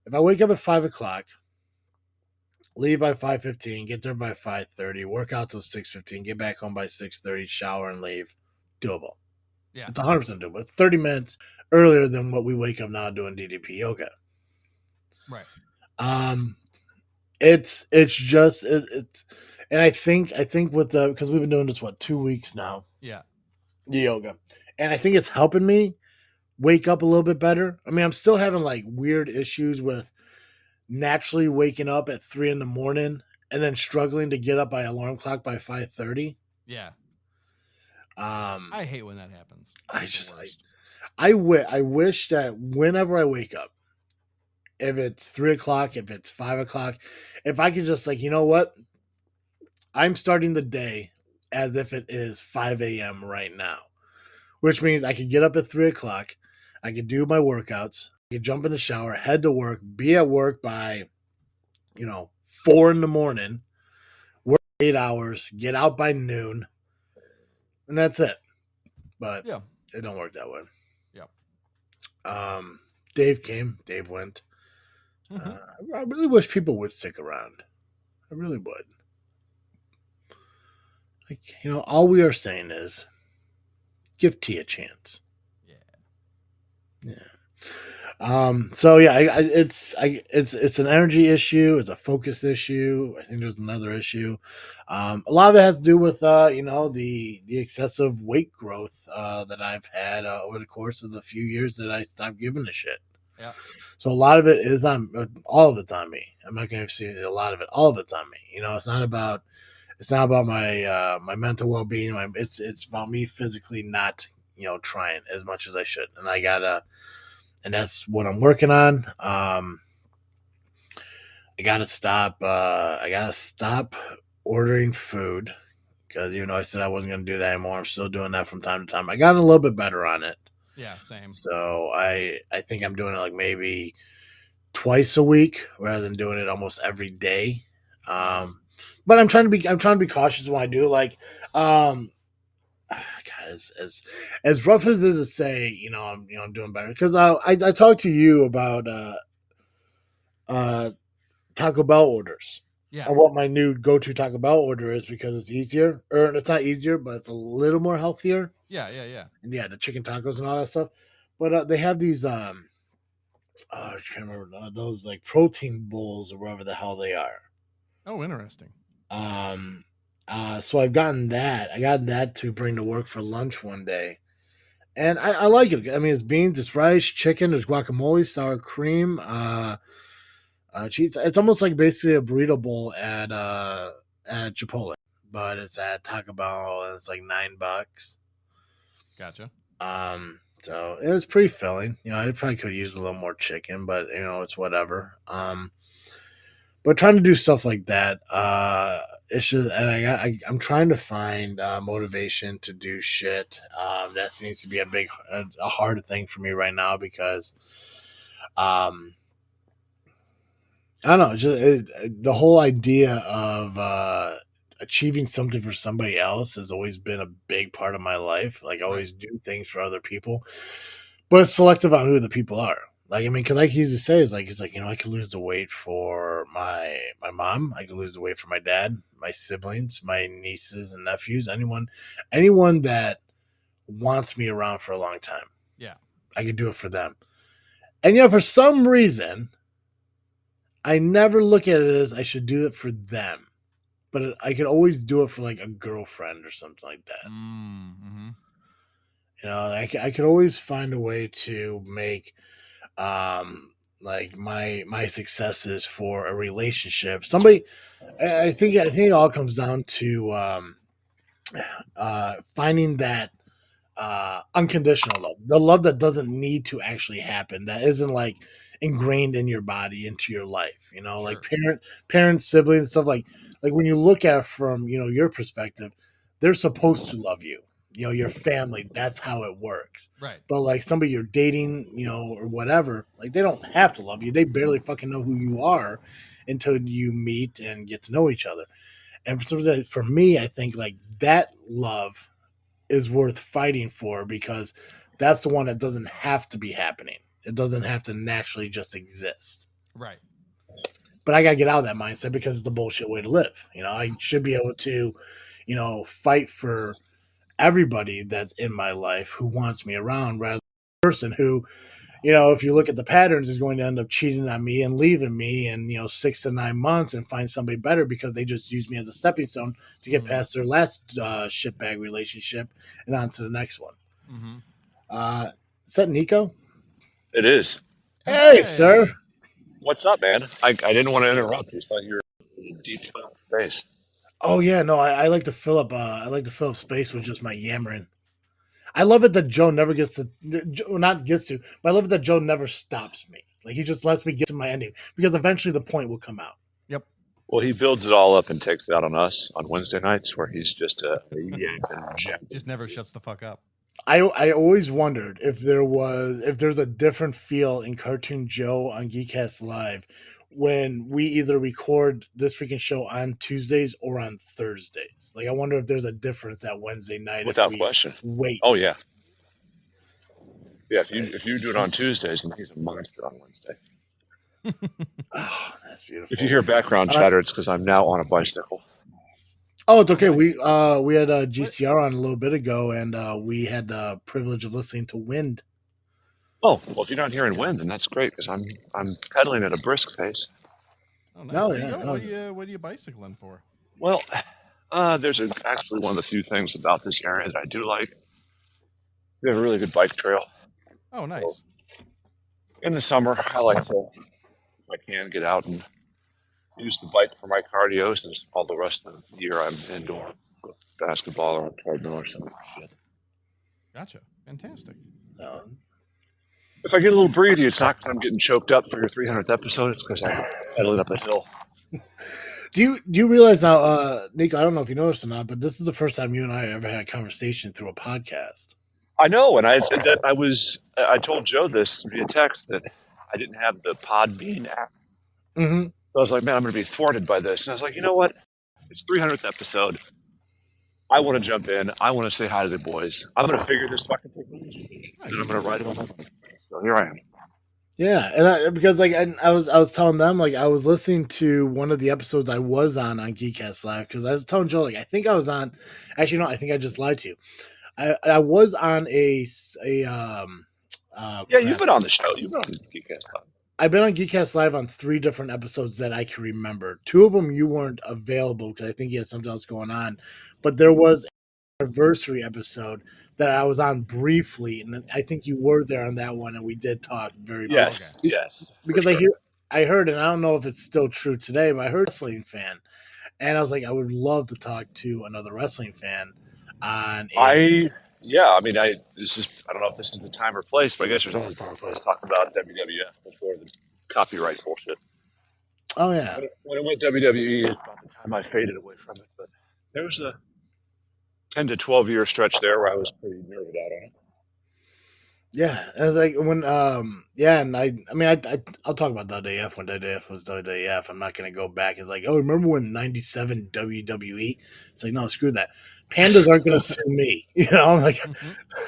If I wake up at 5 o'clock, leave by 5:15, get there by 5:30, work out till 6:15, get back home by 6:30, shower and leave. Doable. Yeah. It's 100% doable. It's 30 minutes earlier than what we wake up now doing DDP yoga. Right. It's just and I think with because we've been doing this 2 weeks now. Yeah. Yoga. And I think it's helping me wake up a little bit better. I mean, I'm still having like weird issues with naturally waking up at 3 in the morning and then struggling to get up by alarm clock by 5:30. Yeah. I I hate when that happens. I wish that whenever I wake up, if it's 3 o'clock, if it's 5 o'clock, if I could just like, you know what? I'm starting the day as if it is 5 a.m. right now, which means I could get up at 3 o'clock. I could do my workouts. I could jump in the shower, head to work, be at work by, 4 in the morning, work 8 hours, get out by noon, and that's it. But Yeah. it don't work that way. Yeah. Dave came. Dave went. Mm-hmm. I really wish people would stick around. I really would. Like, all we are saying is give T a chance. Yeah. Yeah. So yeah, it's an energy issue. It's a focus issue. I think there's another issue. A lot of it has to do with the excessive weight growth that I've had over the course of the few years that I stopped giving a shit. Yeah. So a lot of it is on all of it's on me. I'm not going to say a lot of it. All of it's on me. It's not about my my mental well being. It's about me physically not trying as much as I should, and that's what I'm working on. I gotta stop. I gotta stop ordering food because even though I said I wasn't gonna do that anymore, I'm still doing that from time to time. I got a little bit better on it. Yeah, same. So I think I'm doing it like maybe twice a week rather than doing it almost every day. But I'm trying to be cautious when I do. Like, God, as rough as it is to say, I'm doing better because I talked to you about Taco Bell orders. Yeah. And what my new go-to Taco Bell order is because it's easier, or it's not easier, but it's a little more healthier. Yeah, yeah, yeah. And yeah, the chicken tacos and all that stuff. But they have these I can't remember those like protein bowls or whatever the hell they are. Oh, interesting. So I've gotten that. I got that to bring to work for lunch one day. And I like it. I mean, it's beans, it's rice, chicken, there's guacamole, sour cream, cheese. It's almost like basically a burrito bowl at Chipotle, but it's at Taco Bell and it's like $9. Gotcha. So it was pretty filling. I probably could use a little more chicken, but it's whatever. But trying to do stuff like that, it's just, and I'm trying to find motivation to do shit. That seems to be a hard thing for me right now because, I don't know, the whole idea of achieving something for somebody else has always been a big part of my life. Like, I always do things for other people, but it's selective on who the people are. Like, I mean, because like he used to say, it's like I could lose the weight for my mom, I could lose the weight for my dad, my siblings, my nieces and nephews, anyone that wants me around for a long time. Yeah, I could do it for them. And for some reason, I never look at it as I should do it for them, but I could always do it for like a girlfriend or something like that. Mm-hmm. I could always find a way to make like my successes for a relationship. Somebody, I think it all comes down to finding that unconditional love, the love that doesn't need to actually happen, that isn't like ingrained in your body into your life. Sure. Like parents, siblings, stuff like when you look at it from your perspective, they're supposed to love you. Your family, that's how it works. Right. But like somebody you're dating, or whatever, like they don't have to love you. They barely fucking know who you are until you meet and get to know each other. And for me, I think like that love is worth fighting for because that's the one that doesn't have to be happening. It doesn't have to naturally just exist. Right. But I got to get out of that mindset because it's the bullshit way to live. I should be able to, fight for everybody that's in my life who wants me around rather than a person who, if you look at the patterns, is going to end up cheating on me and leaving me in, 6 to 9 months and find somebody better because they just use me as a stepping stone to get past their last shitbag relationship and on to the next one. Mm-hmm. Is that Nico? It is. Hey, sir. What's up, man? I didn't want to interrupt. I thought you were in deep space. Oh yeah, no, I like to fill up. I like to fill up space with just my yammering. I love it that Joe never gets to, not gets to, but I love it that Joe never stops me. Like he just lets me get to my ending because eventually the point will come out. Yep. Well, he builds it all up and takes it out on us on Wednesday nights where he's just a yank and reject. Just never shuts the fuck up. I always wondered if there's a different feel in Cartoon Joe on Geek Cast Live when we either record this freaking show on Tuesdays or on Thursdays. Like I wonder if there's a difference that Wednesday night. Without question. Wait. Oh yeah. Yeah, if you do it on Tuesdays, then he's a monster on Wednesday. Oh, that's beautiful. If you hear background chatter, it's because I'm now on a bicycle. Oh, it's okay. We had a GCR on a little bit ago, and we had the privilege of listening to Wind. Oh, well, if you're not hearing wind, then that's great because I'm pedaling at a brisk pace. Oh, nice. No, Where you yeah, going? no. What are you bicycling for? Well, there's actually one of the few things about this area that I do like. We have a really good bike trail. Oh, nice. In the summer, I like to, if I can, get out and use the bike for my cardio, since all the rest of the year I'm indoor with basketball or on treadmill or something like that. Gotcha. Fantastic. If I get a little breathy, it's not because I'm getting choked up for your 300th episode. It's because I'm pedaling up a hill. Do you realize now, Nico? I don't know if you noticed or not, but this is the first time you and I ever had a conversation through a podcast. I know, and I told Joe this via text that I didn't have the Podbean app. Mm-hmm. So I was like, man, I'm going to be thwarted by this. And I was like, you know what? It's 300th episode. I want to jump in. I want to say hi to the boys. I'm going to figure this fucking thing out, and I'm going to write it on my phone. So here I am. Yeah, and because like I was telling them, like, I was listening to one of the episodes I was on Geek Cast Live, because I was telling Joe, like, I think I was on. Actually, no, I think I just lied to you. I was on Yeah, you've been on the show. You've been on the Geek Cast Live. I've been on Geek Cast Live on 3 different episodes that I can remember. 2 of them you weren't available because I think you had something else going on, but there was an anniversary episode that I was on briefly, and I think you were there on that one, and we did talk very Yes, briefly. yes. Because for sure. I heard, and I don't know if it's still true today, but I heard a wrestling fan, and I was like, I would love to talk to another wrestling fan on. I mean, I don't know if this is the time or place, but I guess there's always time or place to talk about WWF before the copyright bullshit. Oh yeah, When it went WWE, it's about the time I faded away from it. But there was a 10 to 12 year stretch there where I was pretty nerved out on it. yeah. I was like when yeah, and I mean I'll talk about WWF when WWF was WWF. I'm not gonna go back. It's like, oh, remember when '97 WWE? It's like, no, screw that. Pandas aren't gonna sue me. You know, I'm like,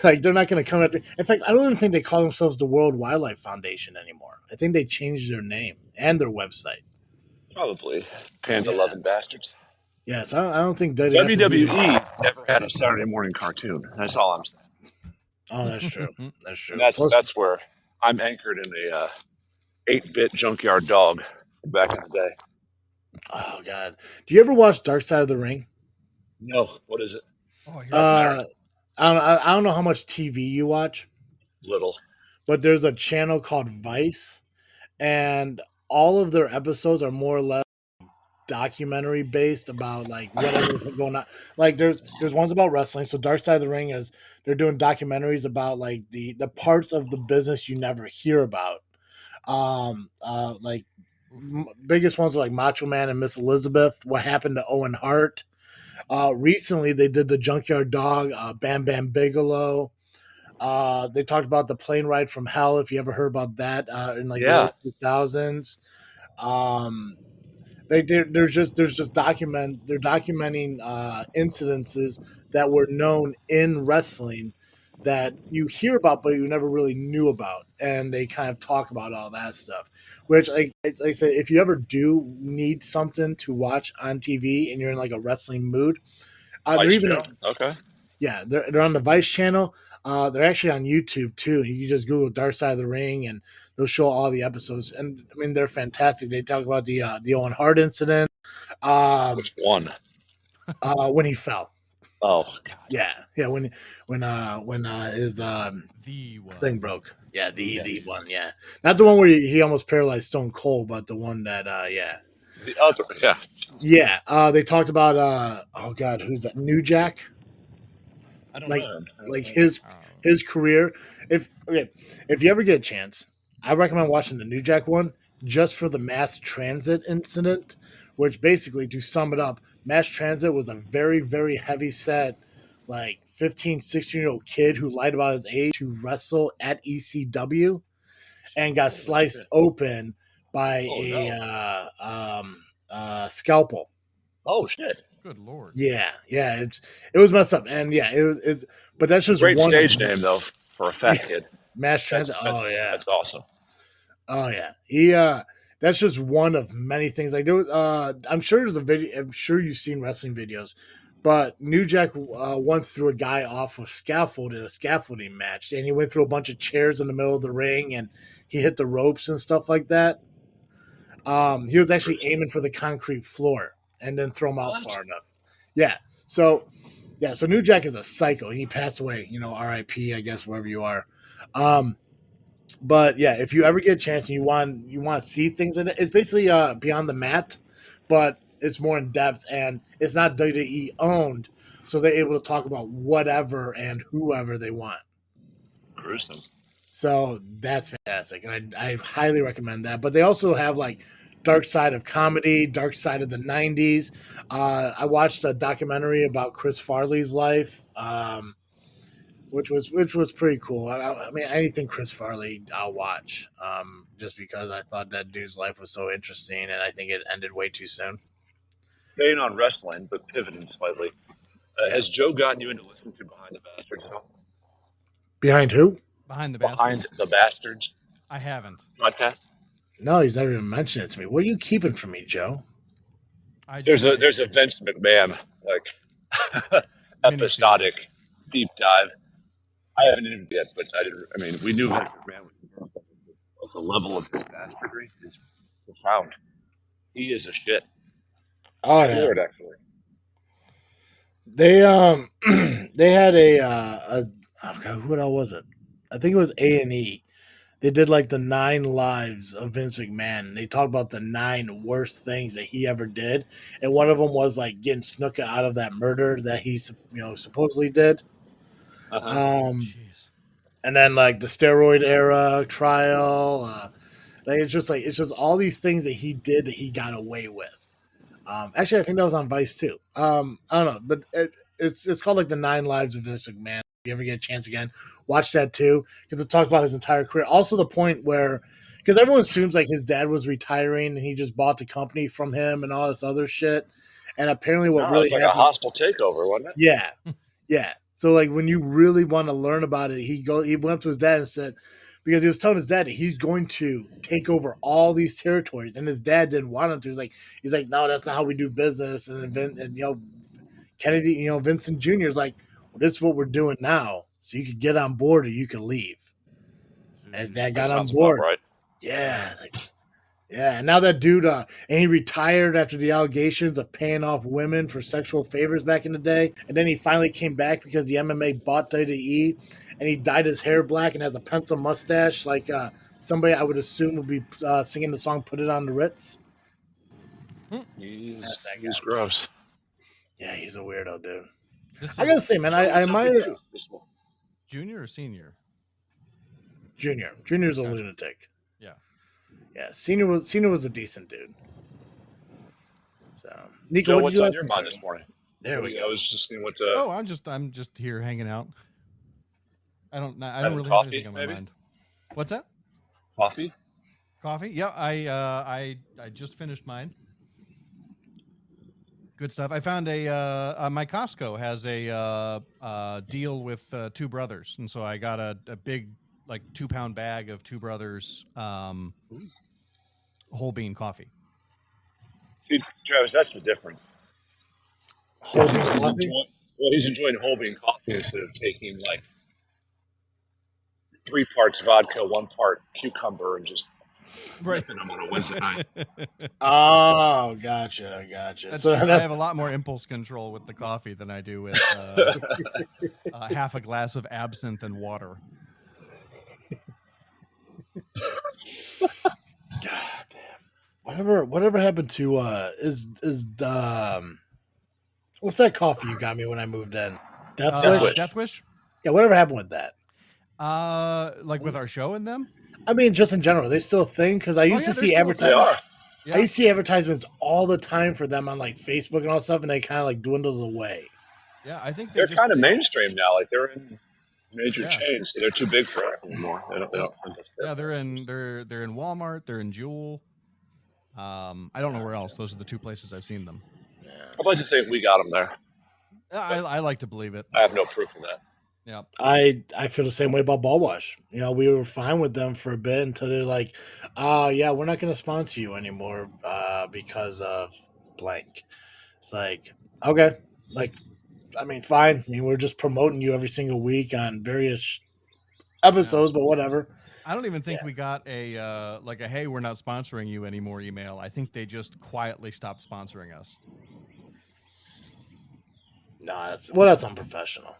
like they're not gonna come after. In fact, I don't even think they call themselves the World Wildlife Foundation anymore. I think they changed their name and their website. Probably panda loving bastards. Yes, I don't think WWF WWE never had a Saturday morning cartoon. That's all I'm saying. Oh, that's true. That's true. And Plus, that's where I'm anchored in a 8-bit junkyard dog back in the day. oh god, do you ever watch Dark Side of the Ring? No, what is it? Oh, yeah. I don't know how much TV you watch, Little. but there's a channel called Vice, and all of their episodes are more or less documentary based about like whatever's going on. Like there's ones about wrestling. So Dark Side of the Ring is they're doing documentaries about like the parts of the business you never hear about. Like biggest ones are like Macho Man and Miss Elizabeth. What happened to Owen Hart? Recently they did the Junkyard Dog, Bam Bam Bigelow. They talked about the plane ride from hell. If you ever heard about that, in like Yeah. the 2000s. They're documenting incidences that were known in wrestling that you hear about but you never really knew about, and they kind of talk about all that stuff. Which, like I said, if you ever do need something to watch on TV and you're in like a wrestling mood, they're even Okay. yeah, they're on the Vice channel. They're actually on YouTube too. You can just Google Dark Side of the Ring, and they'll show all the episodes. And I mean, they're fantastic. They talk about the Owen Hart incident, Which one? when he fell. Oh, God. Yeah, when his The one. thing broke. Yeah, the one. Yeah, not the one where he almost paralyzed Stone Cold, but the one that yeah. The other, yeah. Yeah, they talked about oh god, who's that? New Jack. I don't Like know. like his career. If you ever get a chance, I recommend watching the New Jack one just for the mass transit incident, which basically, to sum it up, mass transit was a very, very heavy set, like 15, 16-year-old kid who lied about his age to wrestle at ECW and got sliced open by scalpel. Oh, shit. Good Lord. Yeah, it was messed up, and yeah, it's but that's just Great one stage name, though, for a fat kid. mass transit. Oh yeah, That's awesome. oh yeah. He that's just one of many things. Like there was, I'm sure there's a video. I'm sure you've seen wrestling videos. But New Jack once threw a guy off a scaffold in a scaffolding match, and he went through a bunch of chairs in the middle of the ring, and he hit the ropes and stuff like that. He was actually aiming for the concrete floor and then throw him out far enough. Yeah. So New Jack is a psycho. He passed away, R.I.P. I guess wherever you are. But yeah, if you ever get a chance and you want to see things in it, it's basically Beyond the Mat, but it's more in depth and it's not WWE owned, so they're able to talk about whatever and whoever they want. Gruesome. So that's fantastic, and I highly recommend that. But they also have like Dark Side of Comedy, Dark Side of the '90s. I watched a documentary about Chris Farley's life, which was pretty cool. I mean, anything Chris Farley, I'll watch, just because I thought that dude's life was so interesting, and I think it ended way too soon. Staying on wrestling, but pivoting slightly. Has Joe gotten you into listening to Behind the Bastards at all? Behind who? Behind the Bastards. Behind the Bastards I haven't. podcast? No, he's never even mentioned it to me. What are you keeping from me, Joe? There's a Vince McMahon episodic deep dive. I haven't interviewed yet, but we knew Vince McMahon was the level of his bastardry is profound. He is a shit. Oh yeah. Lord, actually. They they had oh God, who the hell was it? I think it was A&E. They did like the 9 lives of Vince McMahon. They talked about the 9 worst things that he ever did, and one of them was like getting Snuka out of that murder that he supposedly did. Jeez. And then like the steroid era trial. Like it's just all these things that he did that he got away with. Actually, I think that was on Vice too. I don't know, but it's called like the 9 lives of Vince McMahon. If you ever get a chance again, watch that too, because it talks about his entire career. Also, the point where, because everyone assumes like his dad was retiring and he just bought the company from him and all this other shit, and apparently what really it's like happened, a hostile takeover, wasn't it? Yeah. So like when you really want to learn about it, he went up to his dad and said, because he was telling his dad that he's going to take over all these territories, and his dad didn't want him to. He's like, no, that's not how we do business. And Kennedy, Vincent Jr. is like, well, this is what we're doing now. So you could get on board or you could leave. And his dad got on board. Right? Yeah. And now that dude, and he retired after the allegations of paying off women for sexual favors back in the day. And then he finally came back because the MMA bought WWE, and he dyed his hair black and has a pencil mustache, like somebody I would assume would be singing the song "Put It on the Ritz." He's gross. Yeah, he's a weirdo, dude. I gotta say, man, I might. Junior or senior? Junior. Junior's a lunatic. Yeah, Senior was a decent dude. So, Nico, Joe, what what's did you on ask your me? mind this morning? There we go. I was just seeing what. Oh, I'm just here hanging out. I don't really coffee, have anything on my maybe? mind. What's that? Coffee? Coffee? Yeah, I just finished mine. Good stuff. I found my Costco has a deal with Two Brothers, and so I got a big like 2-pound bag of Two Brothers whole bean coffee. See, Travis, that's the difference. Whole bean coffee? He's enjoying whole bean coffee instead of taking like 3 parts vodka, 1 part cucumber, and just ripping them on a Wednesday night. Oh, gotcha. So I have a lot more impulse control with the coffee than I do with half a glass of absinthe and water. God damn. Whatever happened to what's that coffee you got me when I moved in? Death Wish? Yeah, whatever happened with that? Like with our show and them? I mean, just in general, they still a thing? Because I used to see advertisements. Yeah. I used to see advertisements all the time for them on like Facebook and all that stuff, and they kind of like dwindled away. Yeah, I think they're kind of mainstream now. Like they're in major chains, so they're too big for us anymore. They don't they're in Walmart. They're in Jewel. I don't know where else. Those are the 2 places I've seen them. I'd like to think we got them there. I like to believe it. I have no proof of that. Yeah, I feel the same way about Ball Wash. We were fine with them for a bit until they're like, yeah, we're not going to sponsor you anymore because of blank. It's like, okay, like I mean, fine. I mean, we're just promoting you every single week on various episodes, but whatever. I don't even think we got a hey, we're not sponsoring you anymore email. I think they just quietly stopped sponsoring us. No, that's unprofessional.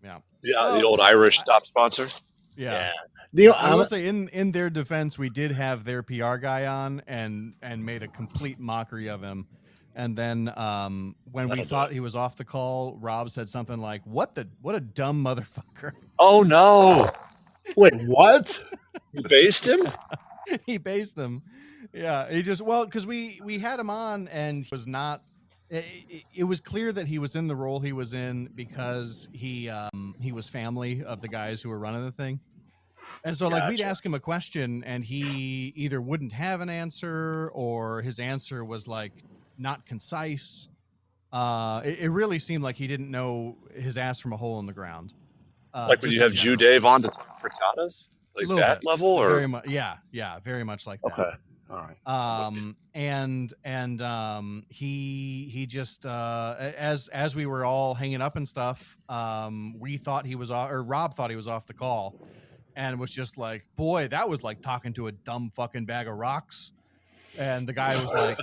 Yeah. Yeah, the old Irish top sponsor. Yeah. Yeah. I will say, in their defense, we did have their PR guy on and made a complete mockery of him. And then when we thought he was off the call, Rob said something like, what a dumb motherfucker. Oh, no. Wait, what? You based him? He based him. Yeah. He just, because we had him on and he was not. It was clear that he was in the role he was in because he was family of the guys who were running the thing. And so like we'd ask him a question and he either wouldn't have an answer or his answer was like not concise. It really seemed like he didn't know his ass from a hole in the ground. Like when you have Jew Dave on to talk frittatas? Like that level? Or very much, yeah, very much like that. Okay. All right. He just as we were all hanging up and stuff, we thought he was off, or Rob thought he was off the call, and was just like, boy, that was like talking to a dumb fucking bag of rocks. And the guy was like,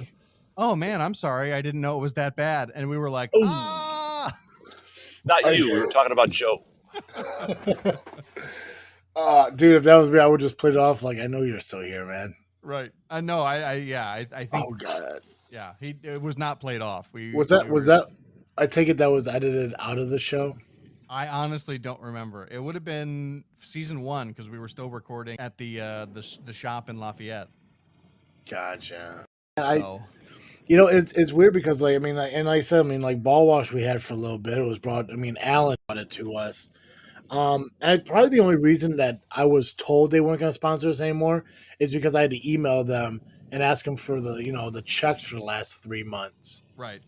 oh man, I'm sorry, I didn't know it was that bad. And we were like, ah. Not you. We were talking about Joe. Dude, if that was me, I would just play it off like I know you're still here, man. Right. I know. I think. Oh god. Yeah. It was not played off. Was that? I take it that was edited out of the show. I honestly don't remember. It would have been season 1 because we were still recording at the shop in Lafayette. Gotcha. So. It's weird because like I said, like Ball Wash we had for a little bit. It was brought. Alan brought it to us. And probably the only reason that I was told they weren't going to sponsor us anymore is because I had to email them and ask them for the checks for the last 3 months. Right.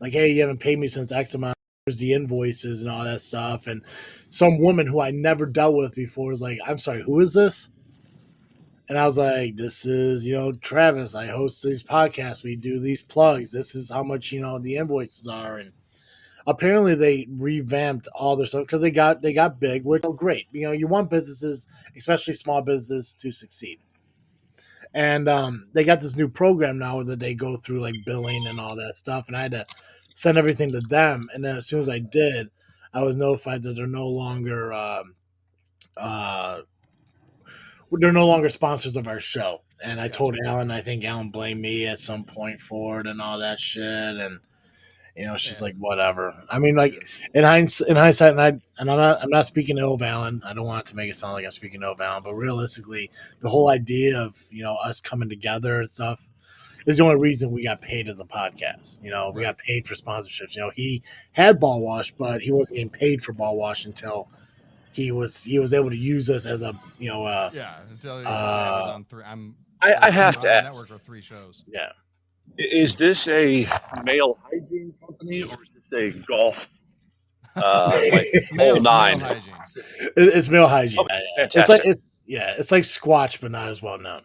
Like, hey, you haven't paid me since X amount. Here's the invoices and all that stuff. And some woman who I never dealt with before was like, I'm sorry, who is this? And I was like, this is, Travis. I host these podcasts. We do these plugs. This is how much, the invoices are. And apparently they revamped all their stuff because they got big, which is great. You want businesses, especially small businesses, to succeed. And they got this new program now that they go through like billing and all that stuff. And I had to send everything to them. And then as soon as I did, I was notified that they're no longer sponsors of our show. And I told Alan, I think Alan blamed me at some point for it and all that shit. And she's like, whatever. In hindsight, and I'm not speaking ill of Alan. I don't want it to make it sound like I'm speaking ill of Alan, but realistically, the whole idea of us coming together and stuff is the only reason we got paid as a podcast. We got paid for sponsorships. He had Ball Wash, but he wasn't getting paid for Ball Wash until he was able to use us as a until he was on 3. I have to ask. Network of 3 shows. Yeah. Is this a male hygiene company or is this a golf male 9? Male hygiene. It's male hygiene. Okay, fantastic. It's like Squatch, but not as well known.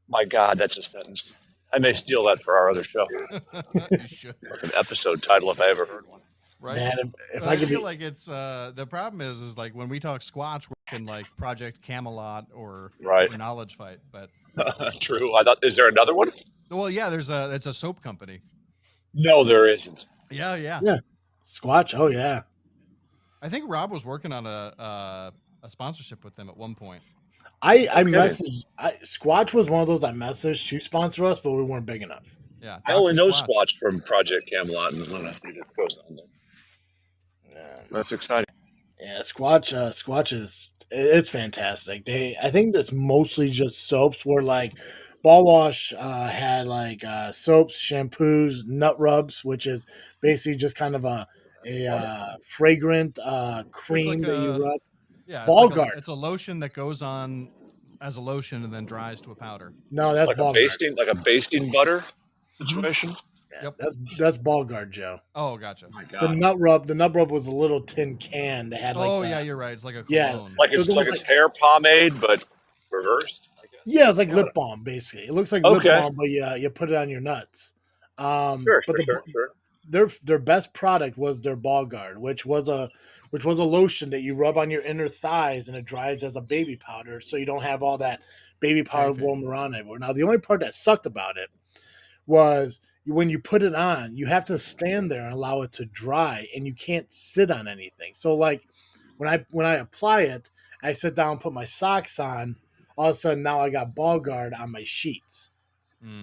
My God, that's a sentence. I may steal that for our other show. You should. Like an episode title if I ever heard one. Right. Man, if I feel like it's the problem is like when we talk Squatch, we're in like Project Camelot or Knowledge Fight, but true. I thought, is there another one? Well, yeah, it's a soap company. No, there isn't. Yeah. Squatch. Oh yeah. I think Rob was working on a sponsorship with them at one point. I messaged. Squatch was one of those I messaged to sponsor us, but we weren't big enough. Yeah, I only know Squatch from Project Camelot and when I see that goes on there. Yeah. That's exciting. Yeah, Squatch it's fantastic. I think that's mostly just soaps. Where like Ball Wash had like soaps, shampoos, nut rubs, which is basically just kind of a fragrant cream that you rub. Yeah, Ball Guard. It's a lotion that goes on as a lotion and then dries to a powder. No, that's like Ball like a basting butter situation. Yeah, yep. That's Ball Guard, Joe. Oh, gotcha. Oh my God. The nut rub was a little tin can that had like. Yeah, you're right. It's like a cologne. Yeah, like it's hair pomade, but reversed. Yeah, it's like lip balm basically. It looks like lip balm, but you put it on your nuts. Sure. their best product was their ball guard, which was a lotion that you rub on your inner thighs and it dries as a baby powder, so you don't have all that baby powder Perfect. roaming around everywhere. Now the only part that sucked about it was when you put it on, you have to stand there and allow it to dry, and you can't sit on anything. So like when I apply it, I sit down and put my socks on. All of a sudden now I got ball guard on my sheets.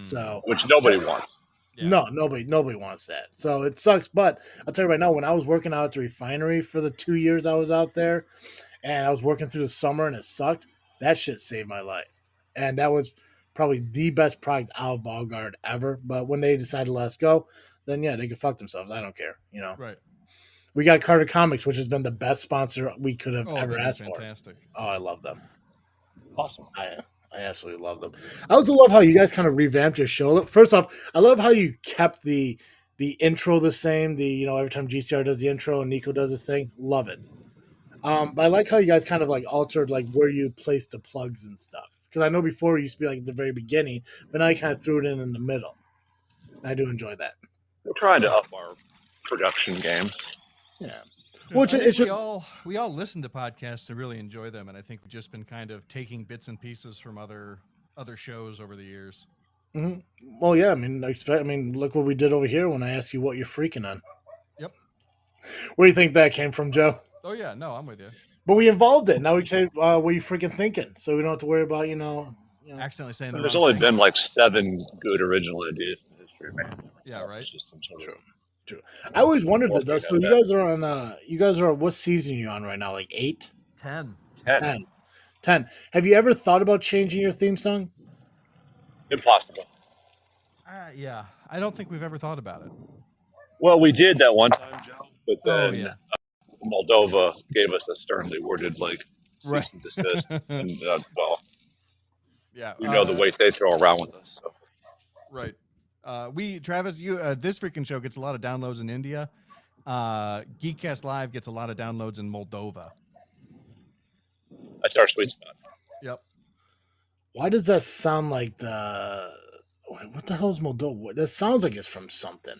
So Which nobody wants. Yeah. no, nobody wants that. So it sucks. But I'll tell you right now, when I was working out at the refinery for the 2 years I was out there, and I was working through the summer and it sucked, that shit saved my life. And that was probably the best product out of ball guard ever. But when they decided to let us go, then yeah, they could fuck themselves. I don't care. You know, Right. we got Carter Comics, which has been the best sponsor we could have ever they've been asked for. fantastic. Oh, I love them. Awesome. I absolutely love them. I also love how you guys kind of revamped your show. First off, I love how you kept the intro the same. Every time GCR does the intro and Nico does his thing, love it. But I like how you guys kind of like altered like where you place the plugs and stuff. Because I know before it used to be like at the very beginning, but now you kind of threw it in the middle. I do enjoy that. We're trying to up our production game. Yeah. Well, Well, it's just, we all listen to podcasts and really enjoy them, and I think we've just been kind of taking bits and pieces from other shows over the years. mhm. Well, yeah. I mean, look what we did over here when I asked you what you're freaking on. Yep. Where do you think that came from, Joe? Oh yeah, no, I'm with you. But we involved it. Now we say, what are you freaking thinking? So we don't have to worry about, Accidentally saying the There's wrong only thing. been like 7 good original ideas in history, man. Yeah, right. It's just some sort of- True. I always wondered that though. So Yeah. you guys are on what season are you on right now? Like 8? 10. 10. 10. Have you ever thought about changing your theme song? Impossible. Yeah, I don't think we've ever thought about it. Well, we did that one time, Joe, but Oh then yeah, Moldova gave us a sternly worded like Right. cease and desist, and well, yeah. you know the weight they throw around with us. So. Right. Travis, this freaking show gets a lot of downloads in India. Geek Cast Live gets a lot of downloads in Moldova. That's our sweet spot. Yep. Why does that sound like what the hell is Moldova? That sounds like it's from something.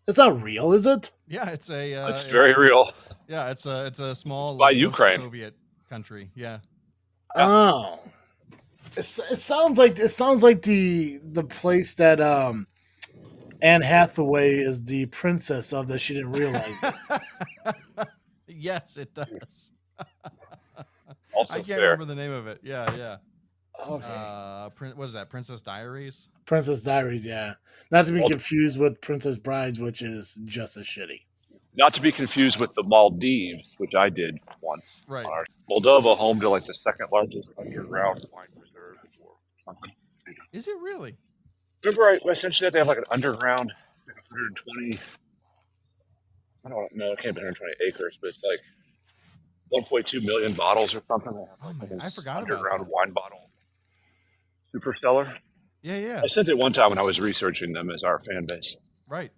It's not real, is it? Yeah, it's a. It's very real. Yeah, it's a small By Ukraine. Soviet country. Yeah. Yeah. Oh. It sounds like the place that Anne Hathaway is the princess of that she didn't realize it. Yes, it does. Also I can't fair. remember the name of it. Yeah. Okay. What is that? Princess Diaries? Princess Diaries, yeah. Not to be Well- confused with Princess Brides, which is just as shitty. Not to be confused with the Maldives, which I did once. Right. On our Moldova, home to like the second largest underground wine reserve in the world. Something. Is it really? Remember, I sent you that they have like an underground, like 120. I don't know. It can't be 120 acres, but it's like 1.2 million bottles or something. They have, Oh like, my- this I forgot about underground that. wine bottle. Super stellar. Yeah. I sent it one time when I was researching them as our fan base. Right.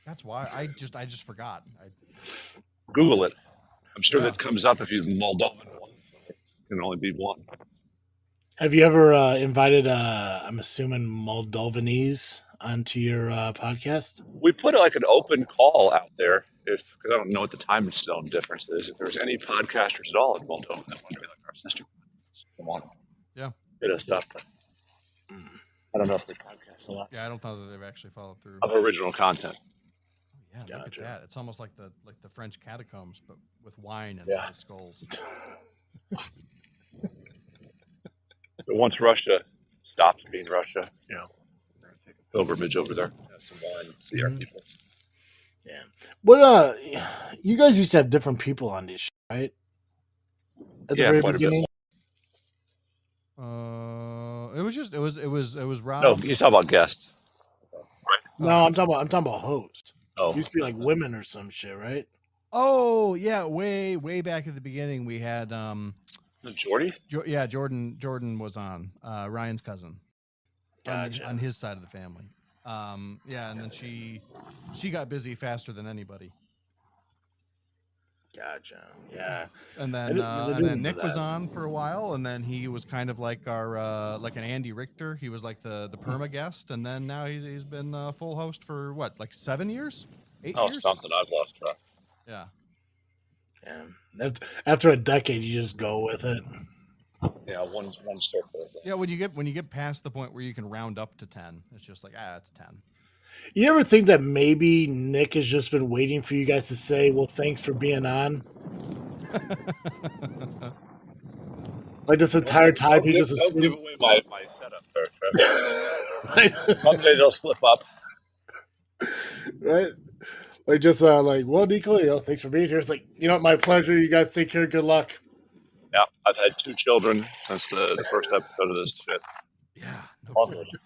That's why I just forgot. Google it. I'm sure Yeah. that comes up if you Moldovan one. So it can only be one. Have you ever invited, I'm assuming, Moldovanese onto your podcast? We put like an open call out there because I don't know what the time zone difference is. If there's any podcasters at all in Moldova that want to be like our sister, come on. Yeah. Hit us up. I don't know if they podcast a lot Yeah, I don't know that they've actually followed through. of original content. Yeah, look at Gotcha. that. It's almost like the French catacombs, but with wine and Yeah. skulls. But once Russia stops being Russia, we're gonna take a pilgrimage over there, have some wine, and see our people. Yeah. What you guys used to have different people on this show, right? At Yeah, the very quite a bit. beginning. It was Rob. No, you talk about guests. No, I'm talking about host. Oh, It used to be like women or some shit, right? Oh yeah, way back at the beginning we had Jordy? Jordan was on Ryan's cousin. Gotcha. On his side of the family. And then she got busy faster than anybody. Gotcha. Yeah. And I then didn't- I didn't know Nick was that. on for a while, and then he was kind of like our like an Andy Richter. He was like the perma guest, and then now he's been full host for what, like 7 years, 8 Oh, years? something I've lost track. Yeah. Yeah. After a decade, you just go with it. Yeah, one step further. Yeah, when you get past the point where you can round up to 10, it's just like, it's 10. You ever think that maybe Nick has just been waiting for you guys to say, "Well, thanks for being on"? Like this entire time, he just Don't give assumed. away my setup there, Trevor. Someday they'll slip up. Right? Like just like, well, Nico, thanks for being here. It's like, my pleasure. You guys take care. Good luck. Yeah, I've had 2 children since the first episode of this shit. Yeah. No All kidding. good.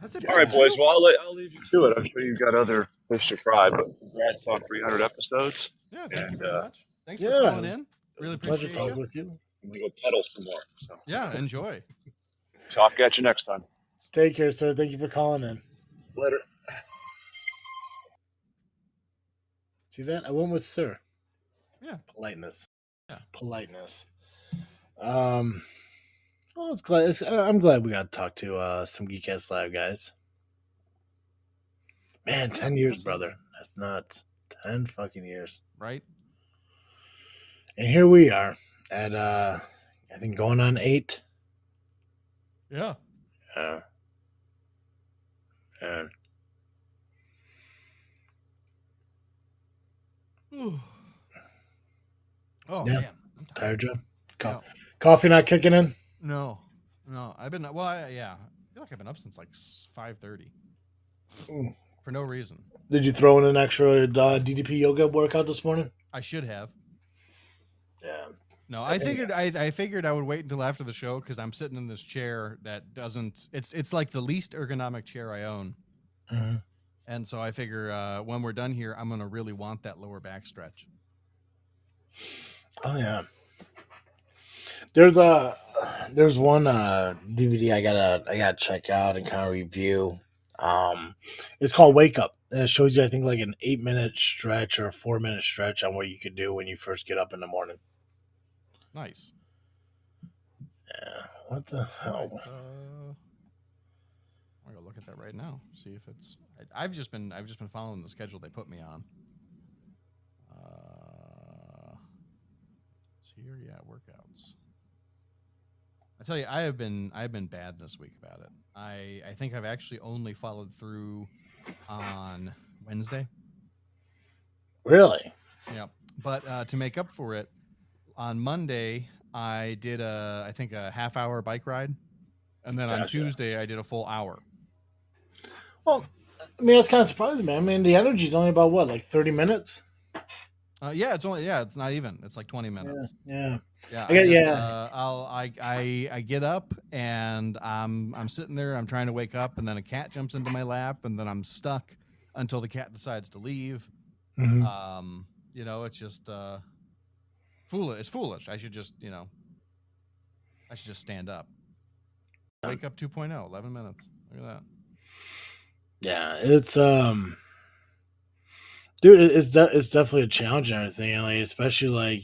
That's it. All right, boys. Well, I'll leave you to it. I'm sure you've got other fish to fry, but congrats on 300 episodes. Yeah, thank you And, very much. Thanks for yeah, calling in. Really Pleasure appreciate talking you. with you. I'm going to go pedal some more. So. Yeah, enjoy. Talk at you next time. Take care, sir. Thank you for calling in. Later. See that? I went with sir. Yeah. Politeness. Yeah. Politeness. Well, I'm glad we got to talk to some Geek Cast Live guys. Man, 10 years, brother. That's nuts. 10 fucking years. Right? And here we are at, I think, going on 8. Yeah. And Oh, Yeah. man. I'm tired, Joe? Yeah. Coffee not kicking in? No. I've been, yeah. I feel like I've been up since like 5:30 for no reason. Did you throw in an extra DDP yoga workout this morning? I should have. Yeah. No, I figured I would wait until after the show because I'm sitting in this chair that doesn't. It's like the least ergonomic chair I own, Mm-hmm. and so I figure when we're done here, I'm gonna really want that lower back stretch. Oh yeah. There's one DVD I gotta check out and kind of review. It's called Wake Up. And it shows you, I think, like an 8-minute stretch or a 4-minute stretch on what you could do when you first get up in the morning. Nice. Yeah. What the hell? I'm gonna look at that right now. See if it's. I've just been following the schedule they put me on. It's here, yeah, workouts. I tell you, I've been bad this week about it. I think I've actually only followed through on Wednesday. Really? Yep. But to make up for it, on Monday I did I think a half-hour bike ride, and then on Gotcha. Tuesday I did a full hour. Well, I mean, that's kind of surprising, man. I mean, the energy's only about what, like 30 minutes? It's not even. It's like 20 minutes. Yeah. Yeah. I get up and I'm sitting there. I'm trying to wake up, and then a cat jumps into my lap, and then I'm stuck until the cat decides to leave. Mm-hmm. It's just foolish. It's foolish. I should just stand up. Wake up 2.0, 11 minutes. Look at that. Yeah, it's dude, it's definitely a challenge and everything. Like, especially like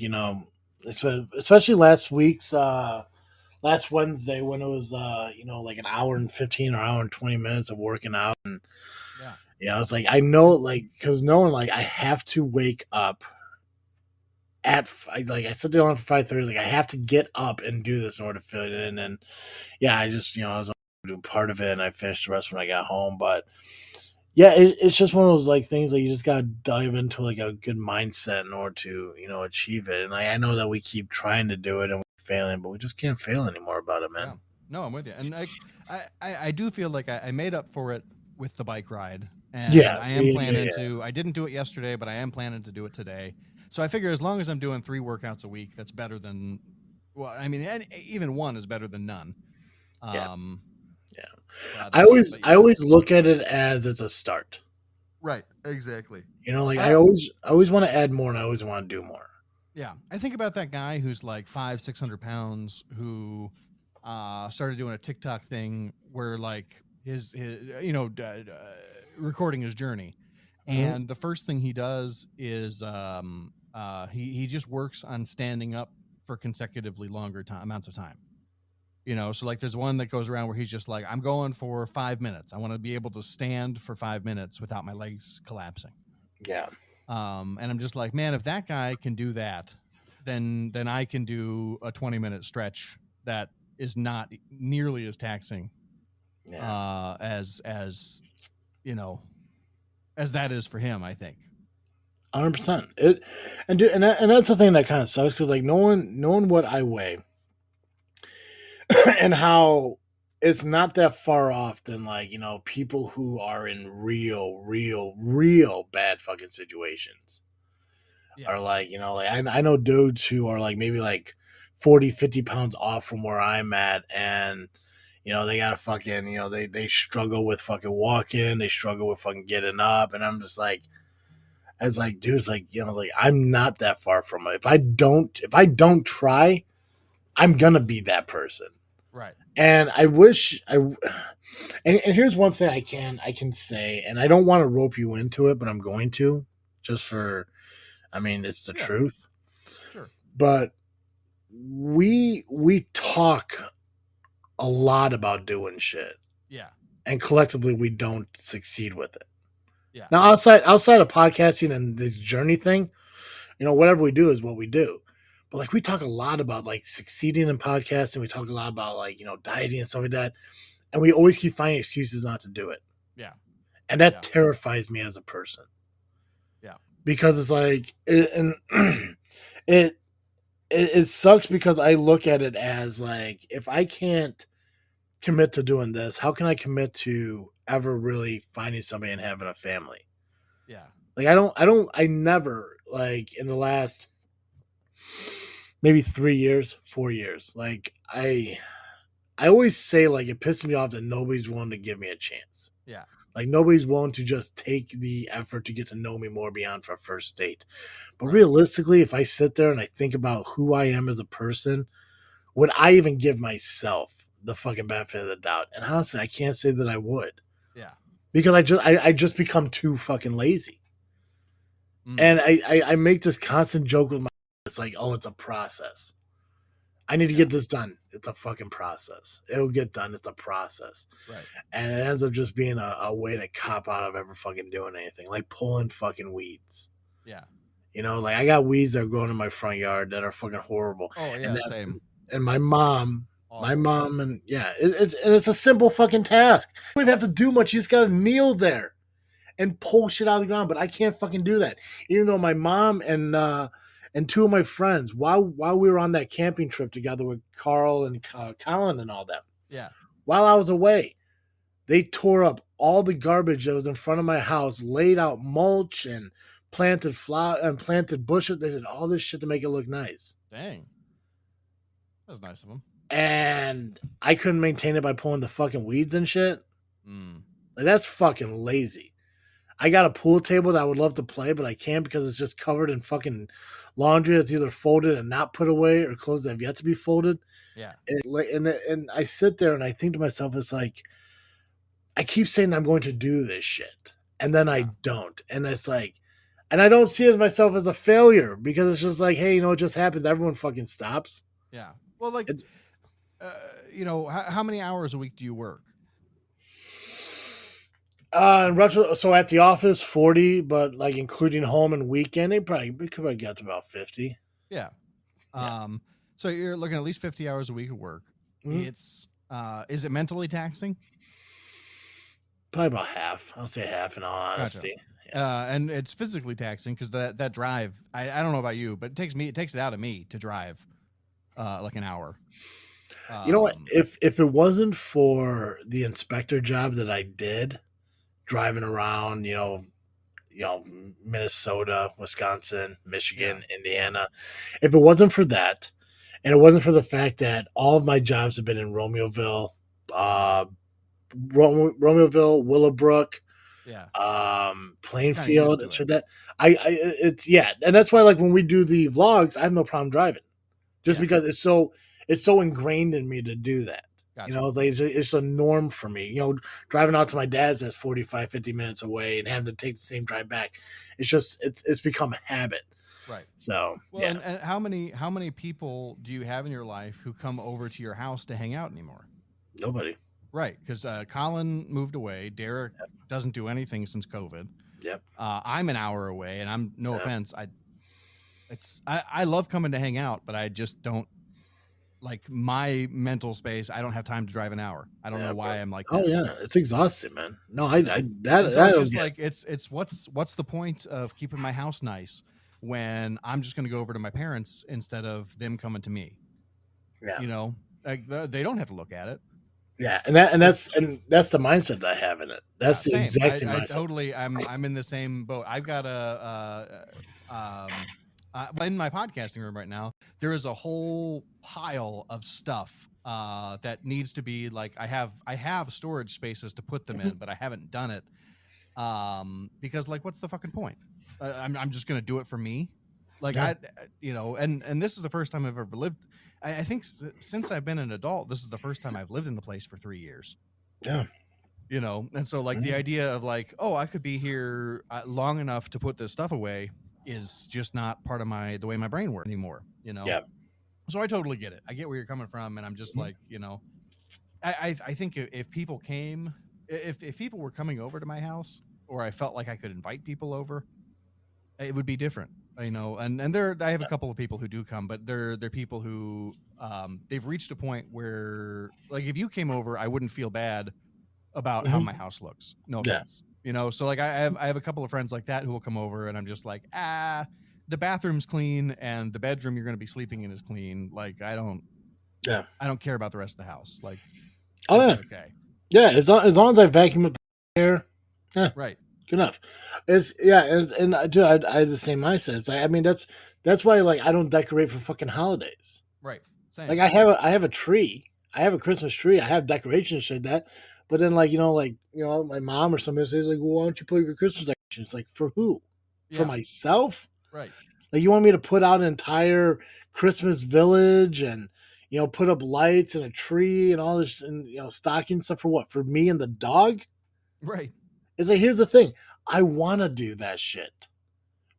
especially last Wednesday when it was like an hour and 15 or hour and 20 minutes of working out, and it's like I know, like, because knowing like I have to wake up at I set the alarm for 5:30. Like I have to get up and do this in order to fit it in, and I just I was do part of it and I finished the rest when I got home. But yeah, it's just one of those like things that you just gotta dive into like a good mindset in order to achieve it. And I know that we keep trying to do it and we're failing, but we just can't fail anymore about it, man. Yeah. No, I'm with you. And I do feel like I made up for it with the bike ride. And I am planning to. I didn't do it yesterday, but I am planning to do it today. So I figure as long as I'm doing 3 workouts a week, that's better than. Well, I mean, even one is better than none. I always look at it as it's a start. Right. Exactly. I always want to add more, and I always want to do more. Yeah, I think about that guy who's like 500-600 pounds who started doing a TikTok thing where like his recording his journey, And the first thing he does is he just works on standing up for consecutively longer amounts of time. So like there's one that goes around where he's just like, I'm going for 5 minutes. I want to be able to stand for 5 minutes without my legs collapsing. Yeah. And I'm just like, man, if that guy can do that, then I can do a 20-minute stretch that is not nearly as taxing as that is for him, I think. 100%. And that's the thing that kind of sucks, because like knowing what I weigh and how it's not that far off than like, people who are in real bad fucking situations are like, like I know dudes who are like maybe like 40, 50 pounds off from where I'm at, and they gotta fucking, they struggle with fucking walking, they struggle with fucking getting up, and I'm just like, as like dudes, like, like I'm not that far from it. If I don't try, I'm gonna be that person. Right. And I wish and here's one thing I can say, and I don't want to rope you into it, but I'm going to, just for, it's the truth. Sure. But we talk a lot about doing shit. Yeah. And collectively we don't succeed with it. Yeah. Now outside of podcasting and this journey thing, whatever we do is what we do. But like we talk a lot about like succeeding in podcasting, we talk a lot about like, dieting and stuff like that. And we always keep finding excuses not to do it. Yeah. And that terrifies me as a person. Yeah. Because it's like it sucks, because I look at it as like, if I can't commit to doing this, how can I commit to ever really finding somebody and having a family? Yeah. Like I never, like in the last maybe 3 years, 4 years, like I always say, like, it pisses me off that nobody's willing to give me a chance. Yeah. Like nobody's willing to just take the effort to get to know me more beyond our first date. But realistically, if I sit there and I think about who I am as a person, would I even give myself the fucking benefit of the doubt? And honestly, I can't say that I would. Yeah. Because I just become too fucking lazy. And I make this constant joke with my, it's like, oh, it's a process. I need to get this done. It's a fucking process. It'll get done. It's a process. Right. And it ends up just being a way to cop out of ever fucking doing anything. Like pulling fucking weeds. Yeah. Like I got weeds that are growing in my front yard that are fucking horrible. Oh yeah, same. And my mom, and it's a simple fucking task. You don't have to do much. You just gotta kneel there and pull shit out of the ground. But I can't fucking do that. Even though my mom and two of my friends, while we were on that camping trip together with Carl and Colin and all them, while I was away, they tore up all the garbage that was in front of my house, laid out mulch and planted flower and planted bushes. They did all this shit to make it look nice. Dang. That was nice of them. And I couldn't maintain it by pulling the fucking weeds and shit. Like, that's fucking lazy. I got a pool table that I would love to play, but I can't because it's just covered in fucking laundry that's either folded and not put away, or clothes that have yet to be folded. Yeah. And I sit there and I think to myself, it's like, I keep saying I'm going to do this shit, and then I don't. And it's like, and I don't see myself as a failure, because it's just like, hey, it just happens. Everyone fucking stops. Yeah. Well, like, how many hours a week do you work? So at the office, 40, but like including home and weekend, we could probably get to about 50. Yeah. So you're looking at least 50 hours a week of work. It's is it mentally taxing? Probably about half. I'll say half in all honesty. Gotcha. And it's physically taxing because that drive, I don't know about you, but it takes it out of me to drive like an hour. You know what? If it wasn't for the inspector job that I did, driving around, Minnesota, Wisconsin, Michigan, Indiana, if it wasn't for that, and it wasn't for the fact that all of my jobs have been in Romeoville, Willowbrook, Plainfield, and shit, that and that's why, like, when we do the vlogs, I have no problem driving, just because it's so ingrained in me to do that. Gotcha. You know, it's like it's a norm for me. You know, driving out to my dad's that's 45, 50 minutes away and having to take the same drive back. It's just it's become a habit. Right. So Well, and how many people do you have in your life who come over to your house to hang out anymore? Nobody. Right, because Colin moved away. Derek doesn't do anything since COVID. Yep. I'm an hour away, and I'm no offense. I love coming to hang out, but I just don't like my mental space. I don't have time to drive an hour. I don't know why I'm like that. Oh yeah, it's exhausting, man. No, So it's just like it's what's the point of keeping my house nice when I'm just going to go over to my parents instead of them coming to me? Yeah. You know, like they don't have to look at it. Yeah, and that's the mindset that I have in it. That's the exact same I mindset. I'm in the same boat. I've got in my podcasting room right now, there is a whole pile of stuff that needs to be like I have storage spaces to put them in, but I haven't done it because like what's the fucking point? I'm just gonna do it for me, like and this is the first time I've ever lived. I think since I've been an adult, this is the first time I've lived in the place for 3 years. Yeah. You know, and so like the idea of like, oh, I could be here long enough to put this stuff away is just not part of the way my brain works anymore, you know? Yeah. So I totally get it. I get where you're coming from. And I'm just like, you know, I think if people came, if people were coming over to my house or I felt like I could invite people over, it would be different. You know, and I have a couple of people who do come, but they're people who they've reached a point where like if you came over, I wouldn't feel bad about how my house looks. No offense. You know, so like I have a couple of friends like that who will come over and I'm just like, the bathroom's clean and the bedroom you're going to be sleeping in is clean. Like I don't care about the rest of the house. Like, okay. Yeah. As long as I vacuum up the air. Right. Good enough. Dude, I had the same mindset. It's like, I mean, that's why like I don't decorate for fucking holidays. Right. Same. Like I have a tree. I have a Christmas tree. I have decorations and shit that. But then like my mom or somebody says like, well, why don't you put your Christmas decorations? It's like for who? Yeah. For myself? Right. Like you want me to put out an entire Christmas village and put up lights and a tree and all this and stocking stuff for what? For me and the dog? Right. It's like, here's the thing. I want to do that shit,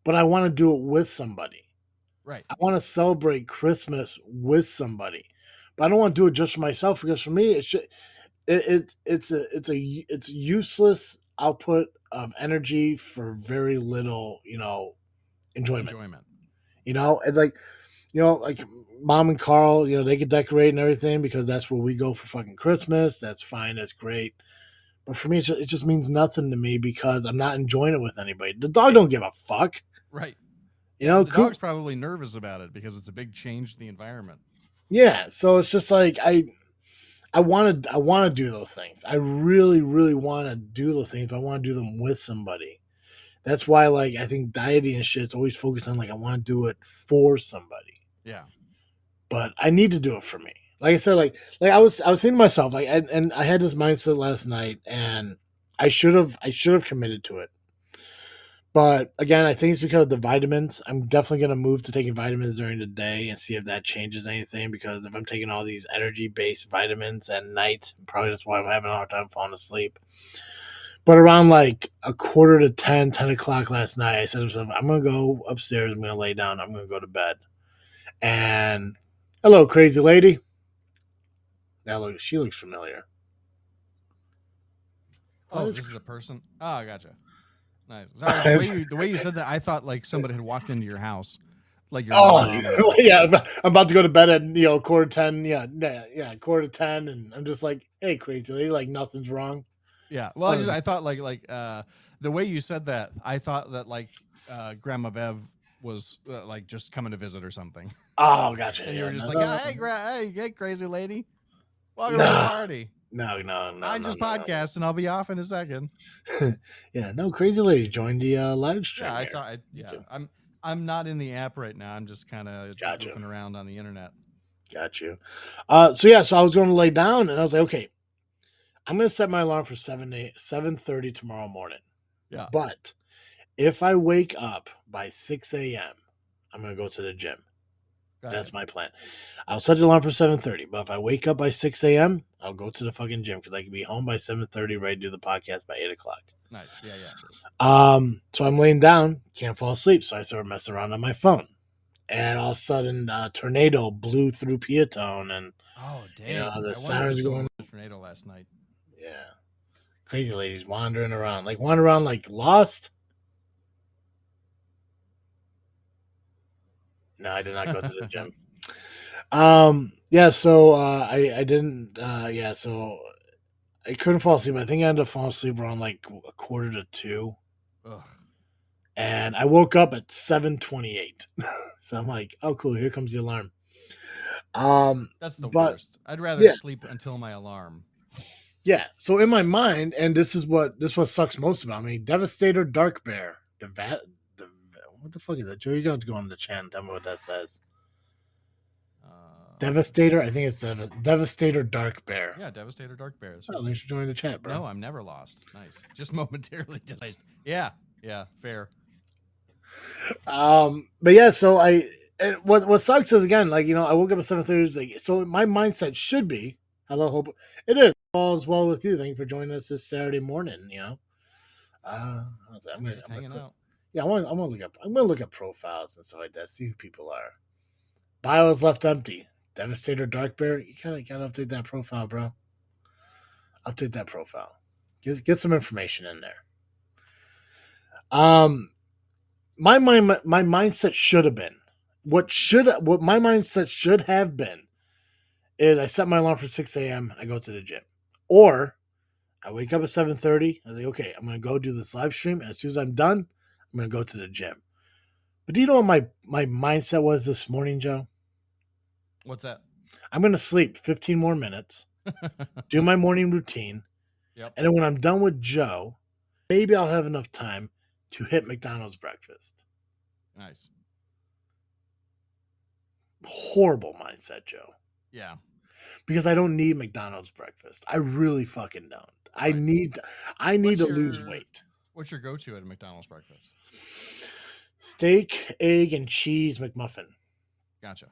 but I want to do it with somebody. Right. I want to celebrate Christmas with somebody, but I don't want to do it just for myself because for me, it's useless output of energy for very little, enjoyment. And like Mom and Carl, they could decorate and everything because that's where we go for fucking Christmas. That's fine. That's great. But for me, it just means nothing to me because I'm not enjoying it with anybody. The dog don't give a fuck. Right. The dog's probably nervous about it because it's a big change to the environment. Yeah. So it's just like I want to do those things. I really, really want to do those things, but I want to do them with somebody. That's why, like, I think dieting and shit's always focused on like I want to do it for somebody. Yeah. But I need to do it for me. Like I said, like I was thinking to myself, like, and I had this mindset last night, and I should have committed to it. But again, I think it's because of the vitamins. I'm definitely gonna move to taking vitamins during the day and see if that changes anything. Because if I'm taking all these energy-based vitamins at night, probably that's why I'm having a hard time falling asleep. But around like 9:45 to 10 o'clock last night, I said to myself, I'm gonna go upstairs. I'm gonna lay down. I'm gonna go to bed. And hello, crazy lady. Now she looks familiar. Oh, this is a person? Oh, I gotcha. Nice. Sorry, the way you said that, I thought like somebody had walked into your house. Like you're yeah, I'm about to go to bed at 9:45. Yeah, 9:45, and I'm just like, hey, crazy lady, like nothing's wrong. Yeah. Well, I thought like the way you said that, I thought that like Grandma Bev was like just coming to visit or something. Oh, gotcha. And you were just hey, crazy lady. Welcome to the party. No. I just podcast and I'll be off in a second. Yeah, no, crazy lady joined the live stream. Yeah, I saw. I'm not in the app right now. I'm just kind of goofing around on the internet. Got you. So I was going to lay down and I was like, okay, I'm going to set my alarm for 7:30 tomorrow morning. Yeah. But if I wake up by 6 a.m., I'm going to go to the gym. That's my plan. I'll set the alarm for 7:30, but if I wake up by 6 a.m., I'll go to the fucking gym because I can be home by 7:30, ready to do the podcast by 8 o'clock. Nice. Yeah. So I'm laying down, can't fall asleep, so I start messing around on my phone. And all of a sudden, a tornado blew through Peatone, and oh dang! the sirens are going. Tornado last night. Yeah, crazy ladies wandering around like lost. No, I did not go to the gym. So I didn't. So I couldn't fall asleep. I think I ended up falling asleep around like 1:45. Ugh. And I woke up at 7:28. So I'm like, oh, cool. Here comes the alarm. That's the worst. I'd rather sleep until my alarm. Yeah. So in my mind, and this what sucks most about me, Devastator Dark Bear. What the fuck is that, Joe? You're going to go on the chat and tell me what that says. Devastator? I think it's Devastator Dark Bear. Yeah, Devastator Dark Bear. Oh, thanks for joining the chat, bro. No, I'm never lost. Nice. Just momentarily displaced. Yeah, fair. But yeah, so what sucks is, again, like, I woke up at 7:30. Like, so my mindset should be, hello, hope it is all is well with you. Thank you for joining us this Saturday morning. I'm just hanging out. Yeah, I'm gonna look up profiles and stuff like that. See who people are. Bio is left empty. Devastator Dark Bear. You gotta update that profile, bro. Update that profile. Get some information in there. My mindset should have been what my mindset should have been is I set my alarm for 6 a.m. I go to the gym, or I wake up at 7:30. I was like, okay, I'm gonna go do this live stream, and as soon as I'm done, I'm gonna go to the gym. But do you know what my mindset was this morning, Joe? What's that? I'm gonna sleep 15 more minutes, do my morning routine, and then when I'm done with Joe, maybe I'll have enough time to hit McDonald's breakfast. Nice. Horrible mindset, Joe. Yeah. Because I don't need McDonald's breakfast. I really fucking don't. Right. I need to lose weight. What's your go-to at a McDonald's breakfast? Steak, egg, and cheese McMuffin. Gotcha.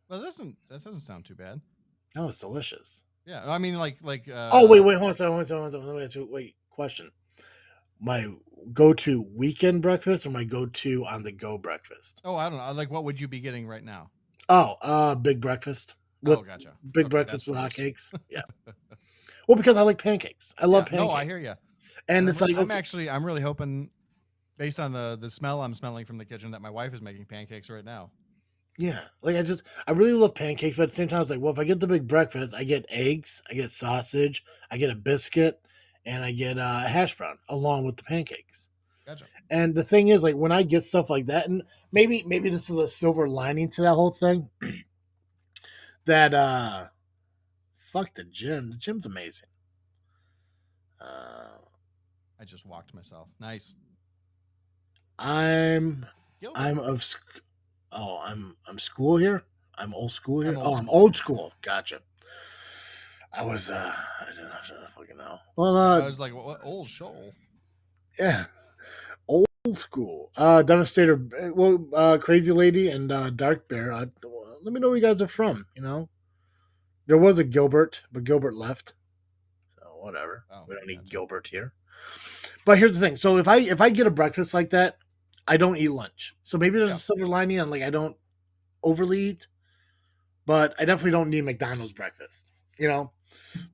Well, that doesn't sound too bad. No, it's delicious. Yeah, I mean, like. Wait, hold on a second. Wait, question. My go-to weekend breakfast or my go-to on-the-go breakfast? Oh, I don't know. Like, what would you be getting right now? Oh, big breakfast. Gotcha. Big breakfast with hotcakes. Yeah. Well, because I like pancakes. I love pancakes. No, I hear you. And it's like, I'm really hoping, based on the smell I'm smelling from the kitchen, that my wife is making pancakes right now. Yeah, like I really love pancakes, but at the same time, it's like, well, if I get the big breakfast, I get eggs, I get sausage, I get a biscuit, and I get a hash brown along with the pancakes. Gotcha. And the thing is, like, when I get stuff like that, and maybe this is a silver lining to that whole thing, that fuck the gym. The gym's amazing. I just walked myself. Nice. I'm school here. I'm old school here. I'm old school. Gotcha. I was I don't fucking know. Well, I was like, what old shoal? Yeah, old school. Devastator. Well, Crazy Lady and Dark Bear. Let me know where you guys are from. There was a Gilbert, but Gilbert left. So whatever. We don't need Gilbert here. But here's the thing. So if I get a breakfast like that, I don't eat lunch. So maybe there's a silver lining on, like, I don't overly eat, but I definitely don't need McDonald's breakfast,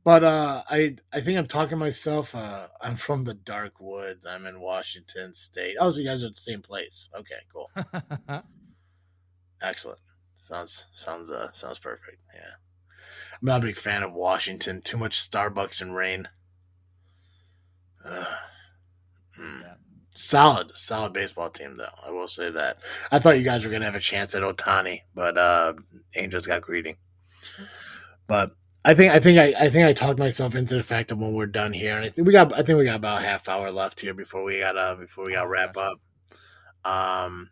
But I think I'm talking to myself. I'm from the dark woods. I'm in Washington State. Oh, so you guys are at the same place. Okay, cool. Excellent. Sounds perfect. Yeah. I'm not a big fan of Washington. Too much Starbucks and rain. Solid baseball team, though. I will say that. I thought you guys were gonna have a chance at Ohtani, but Angels got greedy. But I think I talked myself into the fact that when we're done here, and I think we got about a half hour left here before we got wrap up. On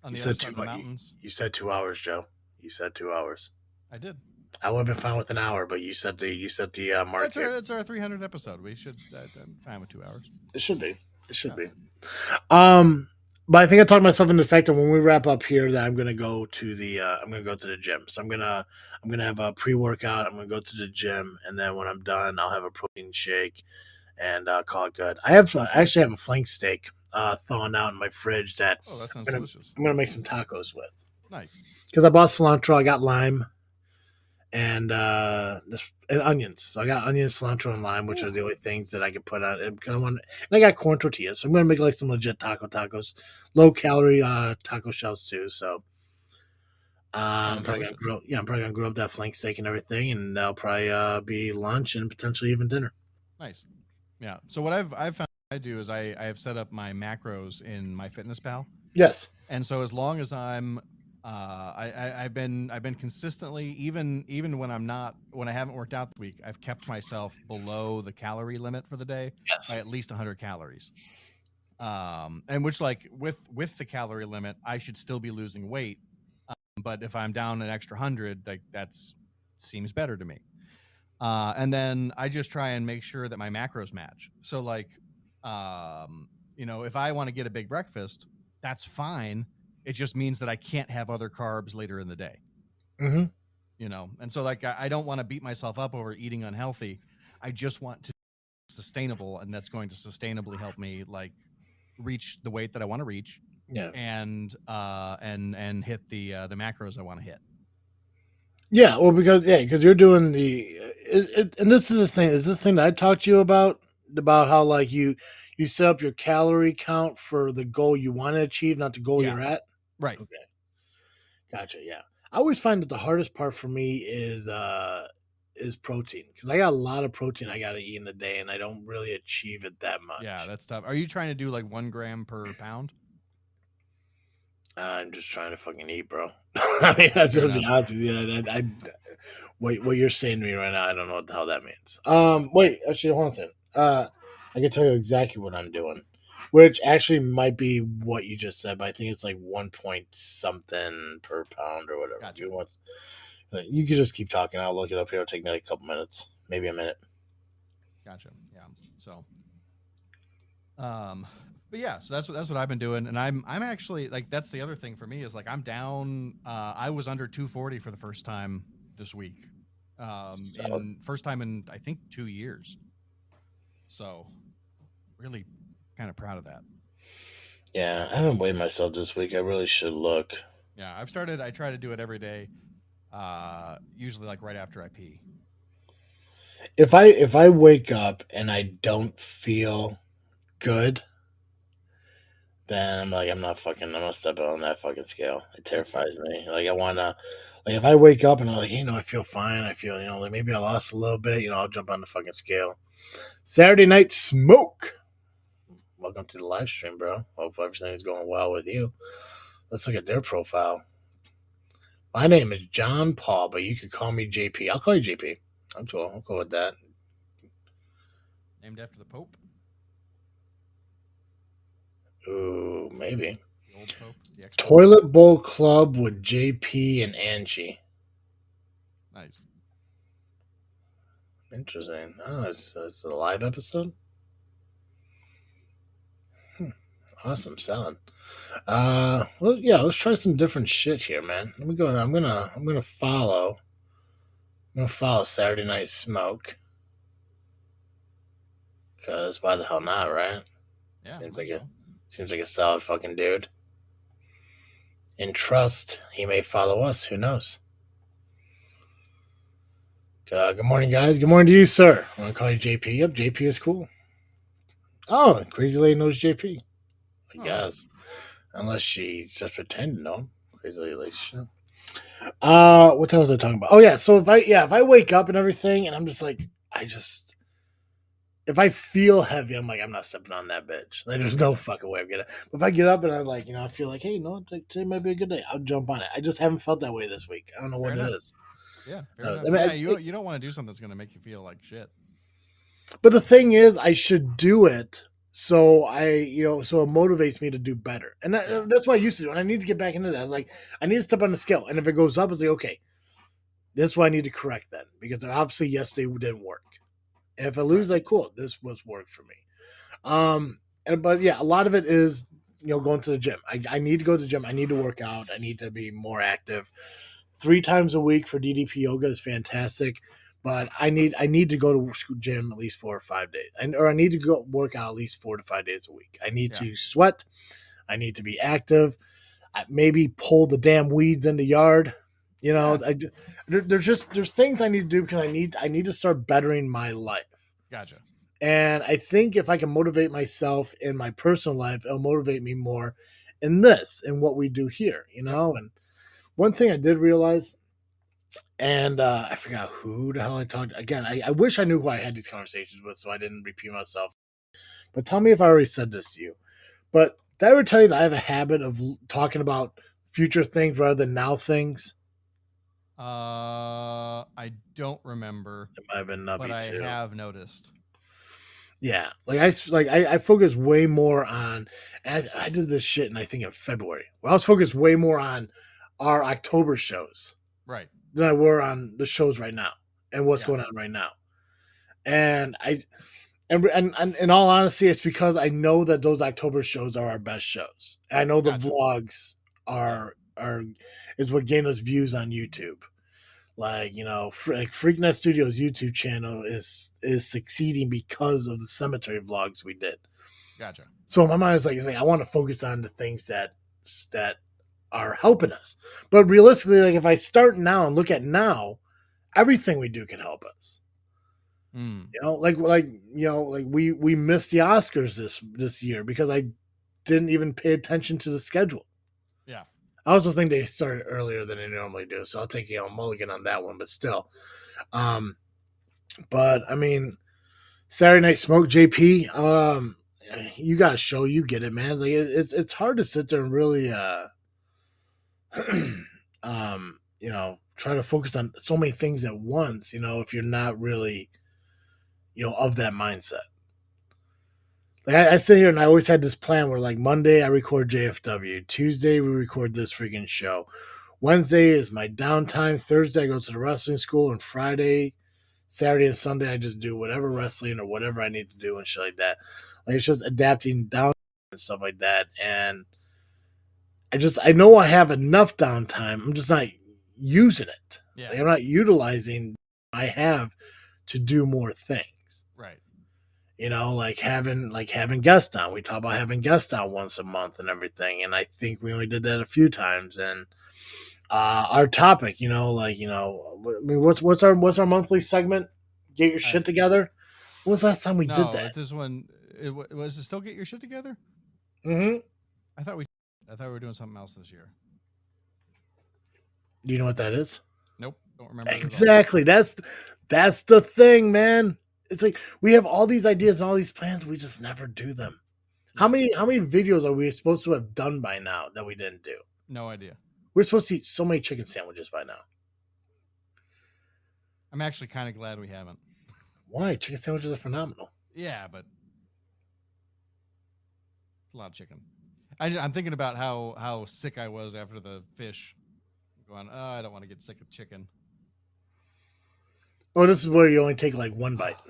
the you other said side of the mountains. You said 2 hours, Joe. You said 2 hours. I did. I would have been fine with an hour, but you said the mark. It's our 300th episode. We should. I'm fine with 2 hours. It should be. But I think I talked myself into the fact that when we wrap up here, that I'm gonna go to the gym. So I'm gonna have a pre-workout. I'm gonna go to the gym, and then when I'm done, I'll have a protein shake and call it good. I actually have a flank steak thawing out in my fridge that that sounds delicious. I'm gonna make some tacos with. Nice. Because I bought cilantro, I got lime, and onions. So I got onions, cilantro, and lime, which are the only things that I can put on. And I got corn tortillas, so I'm gonna make like some legit tacos, low calorie taco shells too. So I'm probably gonna grill up that flank steak and everything, and that'll probably be lunch and potentially even dinner. Nice. Yeah. So what I've found I do is I have set up my macros in my FitnessPal. Yes. And so as long as I'm I've been consistently, even when I haven't worked out this week, I've kept myself below the calorie limit for the day by at least 100 calories. And which, like, with the calorie limit, I should still be losing weight. But if I'm down an extra 100, like, that's seems better to me. And then I just try and make sure that my macros match. So, like, if I want to get a big breakfast, that's fine. It just means that I can't have other carbs later in the day. Mm-hmm. And so, like, I don't want to beat myself up over eating unhealthy. I just want to be sustainable, and that's going to sustainably help me, like, reach the weight that I want to reach. Yeah. And hit the macros I want to hit. Yeah, well, because you're doing and this is the thing. Is this the thing that I talked to you about how, like, you set up your calorie count for the goal you want to achieve, not the goal you're at. Right. Okay. Gotcha. Yeah. I always find that the hardest part for me is protein, because I got a lot of protein I got to eat in a day, and I don't really achieve it that much. Yeah, that's tough. Are you trying to do like 1 gram per pound? I'm just trying to fucking eat, bro. I mean, I to be honest with you, what you're saying to me right now, I don't know what the hell that means. Wait, actually, hold on a second. I can tell you exactly what I'm doing, which actually might be what you just said, but I think it's like 1 point something per pound or whatever. Gotcha. You can just keep talking. I'll look it up here. It'll take me like a couple minutes, maybe a minute. Gotcha. Yeah. So, but yeah, so that's what I've been doing, and I'm actually, like, that's the other thing for me is, like, I'm down. I was under 240 for the first time this week, first time in I think 2 years. So, really, kind of proud of that. Yeah, I haven't weighed myself this week. I really should look. Yeah, I try to do it every day, usually like right after I pee. If I wake up and I don't feel good, then I'm like, I'm not stepping on that fucking scale. It terrifies me. Like, I wanna, like, if I wake up and I'm like, I feel fine. I feel, like maybe I lost a little bit. I'll jump on the fucking scale. Saturday Night Smoke. Welcome to the live stream, bro. Hope everything's going well with you. Let's look at their profile. My name is John Paul, but you could call me JP. I'll call you JP. I'm cool. I'll go with that. Named after the Pope? Ooh, maybe. The old Pope? The ex-Pope? Toilet Bowl Club with JP and Angie. Nice. Interesting. Oh, it's a live episode? Awesome sound. Well, yeah, let's try some different shit here, man. Let me go. I'm gonna follow Saturday Night Smoke. Cause why the hell not, right? Yeah, seems like a solid fucking dude. In trust, he may follow us. Who knows? Good morning, guys. Good morning to you, sir. I want to call you JP. Yep, JP is cool. Oh, Crazy Lady knows JP. I guess. Unless she just pretended to know him. Crazy Lady. What the hell was I talking about? Oh, yeah. So if I wake up and everything and I'm just like, if I feel heavy, I'm like, I'm not stepping on that bitch. Like, there's no fucking way I'm gonna. But if I get up and I'm like, I feel like, hey, today might be a good day, I'll jump on it. I just haven't felt that way this week. I don't know what it is. Yeah, fair enough. You don't want to do something that's going to make you feel like shit. But the thing is, I should do it so so it motivates me to do better. And that's what I used to do. And I need to get back into that. Like, I need to step on the scale. And if it goes up, it's like, okay, this is what I need to correct then. Because obviously yesterday didn't work. And if I lose, like, cool, this was work for me. But yeah, a lot of it is going to the gym. I need to go to the gym. I need to work out. I need to be more active. 3 times a week for DDP yoga is fantastic, but I need to go to gym at least 4 or 5 days, or I need to go work out at least 4 to 5 days a week. I need to sweat. I need to be active. Maybe pull the damn weeds in the yard. There's things I need to do because I need to start bettering my life. Gotcha. And I think if I can motivate myself in my personal life, it'll motivate me more in what we do here, And one thing I did realize, and I forgot who the hell I talked again. I wish I knew who I had these conversations with, so I didn't repeat myself. But tell me if I already said this to you. But did I ever tell you that I have a habit of talking about future things rather than now things? I don't remember. It might have been nubby but too. I have noticed. Yeah, I focus way more on, and I did this shit, and I think in February. Well, I was focused way more on our October shows, right, than I were on the shows right now and what's going on right now. And in all honesty, it's because I know that those October shows are our best shows. I know the vlogs is what gained us views on YouTube. Like, Freakin Studios YouTube channel is succeeding because of the cemetery vlogs we did. Gotcha. So my mind is like I want to focus on the things that are helping us. But realistically, like if I start now and look at now, everything we do can help us. Like we missed the Oscars this year because I didn't even pay attention to the schedule. Yeah. I also think they started earlier than they normally do, so I'll take a mulligan on that one. But still, but I mean, Saturday Night Smoke, JP, you got a show, you get it, man. Like it's hard to sit there and really, try to focus on so many things at once. If you're not really, of that mindset. Like I sit here and I always had this plan where like Monday I record JFW, Tuesday we record this freaking show, Wednesday is my downtime, Thursday I go to the wrestling school, and Friday, Saturday, and Sunday I just do whatever wrestling or whatever I need to do and shit like that. Like it's just adapting down and stuff like that. And I know I have enough downtime. I'm just not using it. Yeah. Like I'm not utilizing I have to do more things. Right. Like having guests on. We talk about having guests on once a month and everything. And I think we only did that a few times. And our topic, what's our monthly segment? Get your shit together. When was the last time we did that? This one was it still Get Your Shit Together? Mm-hmm. I thought we were doing something else this year. Do you know what that is? Nope, don't remember. Exactly. That's the thing, man. It's like we have all these ideas and all these plans, we just never do them. How many videos are we supposed to have done by now that we didn't do? No idea. We're supposed to eat so many chicken sandwiches by now. I'm actually kind of glad we haven't. Why? Chicken sandwiches are phenomenal. Yeah, but it's a lot of chicken. I'm thinking about how sick I was after the fish. Going, I don't want to get sick of chicken. Oh, this is where you only take like one bite.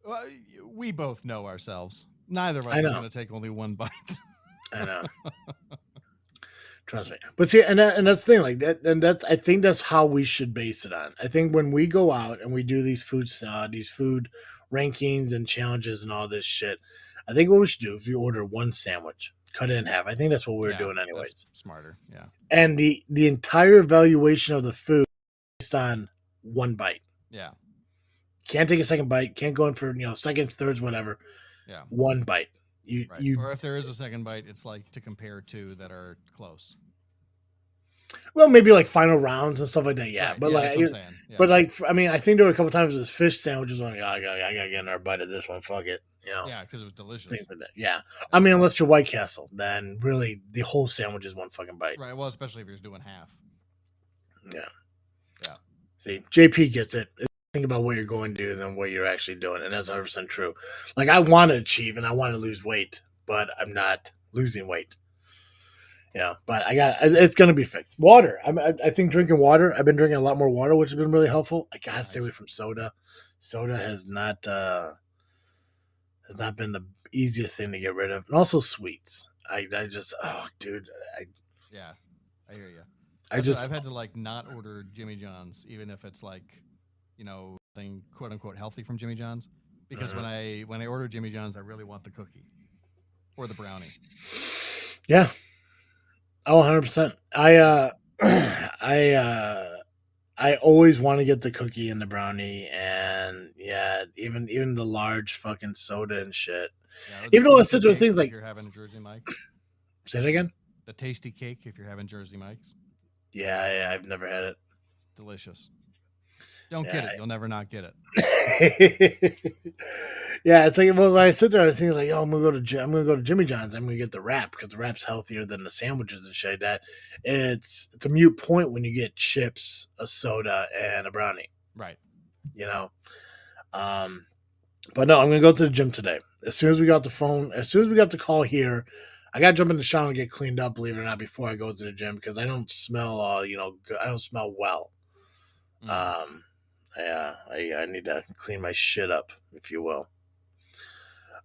Well, we both know ourselves. Neither of us is going to take only one bite. I know. Trust me. But see, and that's the thing, like that, and I think that's how we should base it on. I think when we go out and we do these food rankings and challenges and all this shit, I think what we should do is we order one sandwich, cut it in half. I think that's what we were doing anyways. That's smarter, yeah. And the entire evaluation of the food based on one bite. Yeah. Can't take a second bite. Can't go in for seconds, thirds, whatever. Yeah. One bite. Or if there is a second bite, it's like to compare two that are close. Well, maybe like final rounds and stuff like that. Yeah, right. But that's what I'm saying. Yeah. But like, I mean, I think there were a couple times with fish sandwiches. Like, I gotta get another bite of this one. Fuck it. Yeah, because it was delicious. Things like that. Yeah. I mean, unless you're White Castle, then really the whole sandwich is one fucking bite. Right. Well, especially if you're doing half. Yeah. Yeah. See, JP gets it. Think about what you're going to do than what you're actually doing, and that's 100% true. Like I want to achieve and I want to lose weight, but I'm not losing weight. But it's going to be fixed. Water. I think drinking water. I've been drinking a lot more water, which has been really helpful. I gotta stay away from soda. Soda has not been the easiest thing to get rid of, and also sweets. I just dude, Yeah, I hear you. I've I've had to like not order Jimmy John's, even if it's like, thing quote unquote healthy from Jimmy John's, because when I order Jimmy John's, I really want the cookie or the brownie. Yeah. Oh, 100%. I always want to get the cookie and the brownie, and yeah, even the large fucking soda and shit. Yeah, Even though I tasty said there are cake things if like, you're having a Jersey Mike's. say it again. The tasty cake if you're having Jersey Mike's. Yeah, I've never had it. It's delicious. Don't get it. You'll never not get it. Yeah, it's like when I sit there, I was thinking like, oh, I'm gonna go to Jimmy John's. I'm gonna get the wrap because the wrap's healthier than the sandwiches and shit like that. It's a mute point when you get chips, a soda, and a brownie. Right. But no, I'm gonna go to the gym today. As soon as we got the call here, I gotta jump in the shower and get cleaned up. Believe it or not, before I go to the gym because I don't smell, good. I don't smell well. Yeah, I need to clean my shit up, if you will.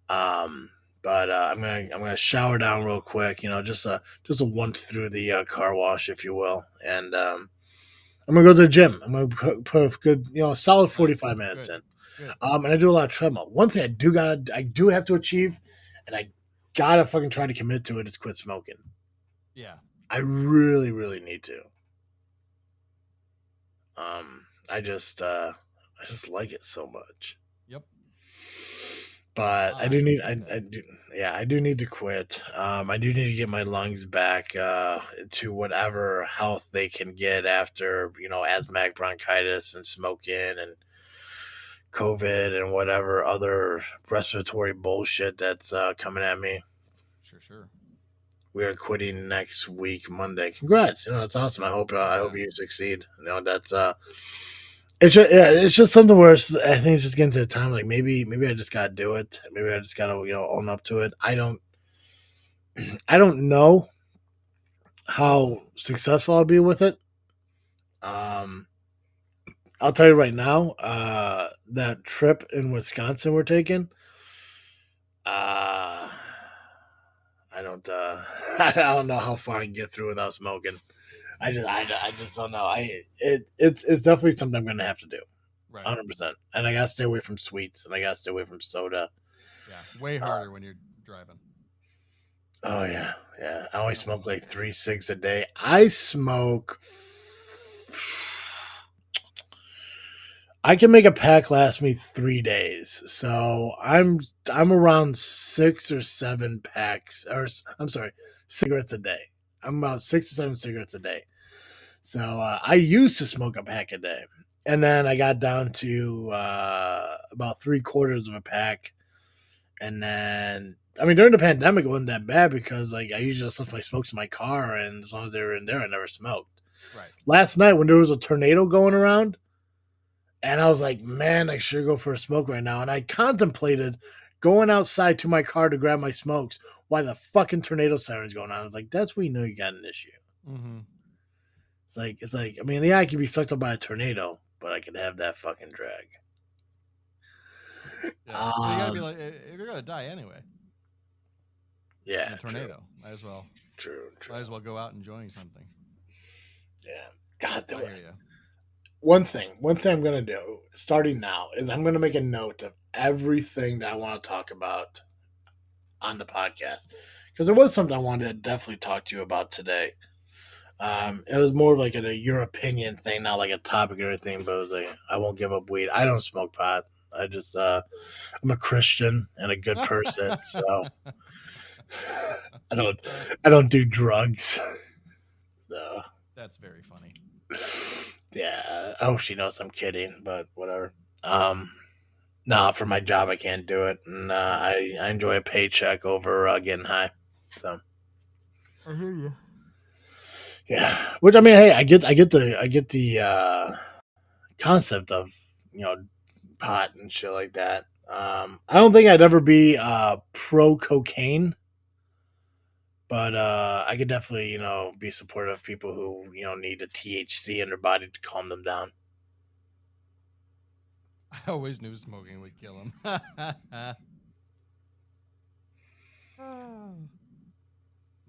But I'm gonna shower down real quick, just a once through the car wash, if you will, and I'm gonna go to the gym. I'm gonna put a good, solid 45 minutes Good. in. Good. And I do a lot of treadmill. One thing I do have to achieve, and I gotta fucking try to commit to it, is quit smoking. Yeah. I really, really need to. I just like it so much. Yep. But I do need to quit. I do need to get my lungs back to whatever health they can get after, asthmatic bronchitis and smoking and COVID and whatever other respiratory bullshit that's coming at me. Sure. We are quitting next week, Monday. Congrats! That's awesome. I hope you succeed. That's it's just something where I think it's just getting to the time like maybe I just gotta do it. Maybe I just gotta own up to it. I don't know how successful I'll be with it. I'll tell you right now, that trip in Wisconsin we're taking, I don't I don't know how far I can get through without smoking. I just don't know. It's definitely something I'm gonna have to do. Right. 100%. And I gotta stay away from sweets, and I gotta stay away from soda. Yeah, way harder when you're driving. Oh yeah. I only smoke like 3 cigs a day. I can make a pack last me 3 days. So I'm around 6 or 7 packs, or I'm sorry, cigarettes a day. I'm about 6 or 7 cigarettes a day. So I used to smoke a pack a day, and then I got down to about 3/4 of a pack. And then, during the pandemic, it wasn't that bad because like I usually just left my smokes in my car, and as long as they were in there, I never smoked. Right. Last night when there was a tornado going around, and I was like, man, I should go for a smoke right now. And I contemplated going outside to my car to grab my smokes while the fucking tornado siren's going on. I was like, that's where you know you got an issue. Mm-hmm. It's like, I could be sucked up by a tornado, but I could have that fucking drag. Yeah. So you gotta be like, if you're gonna die anyway. Yeah. In a tornado. Might as well. True. Might as well go out enjoying something. Yeah. God, I hear you. One thing I'm gonna do starting now is I'm gonna make a note of everything that I want to talk about on the podcast, because there was something I wanted to definitely talk to you about today. It was more like your opinion thing, not like a topic or anything, but it was like, I won't give up weed. I don't smoke pot. I just I'm a Christian and a good person, so I don't do drugs. So that's very funny. Yeah, I hope she knows I'm kidding, but whatever. No, for my job I can't do it, and I enjoy a paycheck over getting high. So I hear you. Yeah, which hey, I get the concept of pot and shit like that. I don't think I'd ever be pro cocaine, but I could definitely be supportive of people who need a THC in their body to calm them down. I always knew smoking would kill him.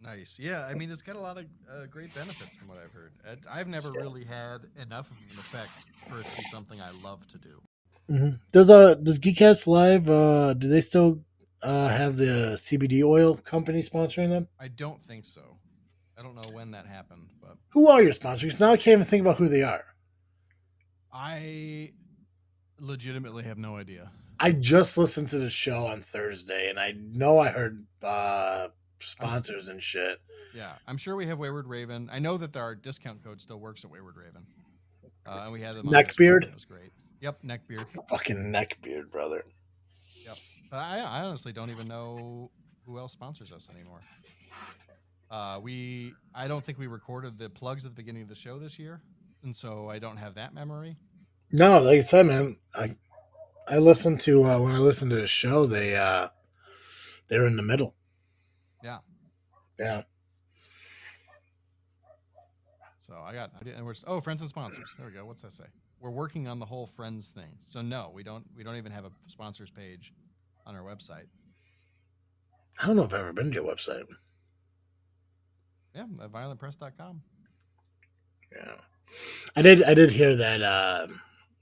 Nice. Yeah, I mean, it's got a lot of great benefits from what I've heard. I've never really had enough of an effect for it to be something I love to do. Mm-hmm. Does Geek Cast Live do they still have the CBD oil company sponsoring them? I don't think so. I don't know when that happened, but Who are your sponsors? Now I can't even think about who they are. I legitimately have no idea. I just listened to the show on Thursday, and I know I heard sponsors and shit. Yeah, I'm sure we have Wayward Raven. I know that our discount code still works at Wayward Raven, and we had them on Neckbeard. It was great. Yep, Neckbeard. Fucking Neckbeard, brother. Yep. But I honestly don't even know who else sponsors us anymore. I don't think we recorded the plugs at the beginning of the show this year, and so I don't have that memory. No, like I said, man, I listened to when I listened to the show, they were in the middle. Yeah. Yeah. So friends and sponsors. There we go. What's that say? We're working on the whole friends thing. So no, we don't even have a sponsors page on our website. I don't know if I've ever been to your website. Yeah, at violentpress.com. Yeah. I did hear that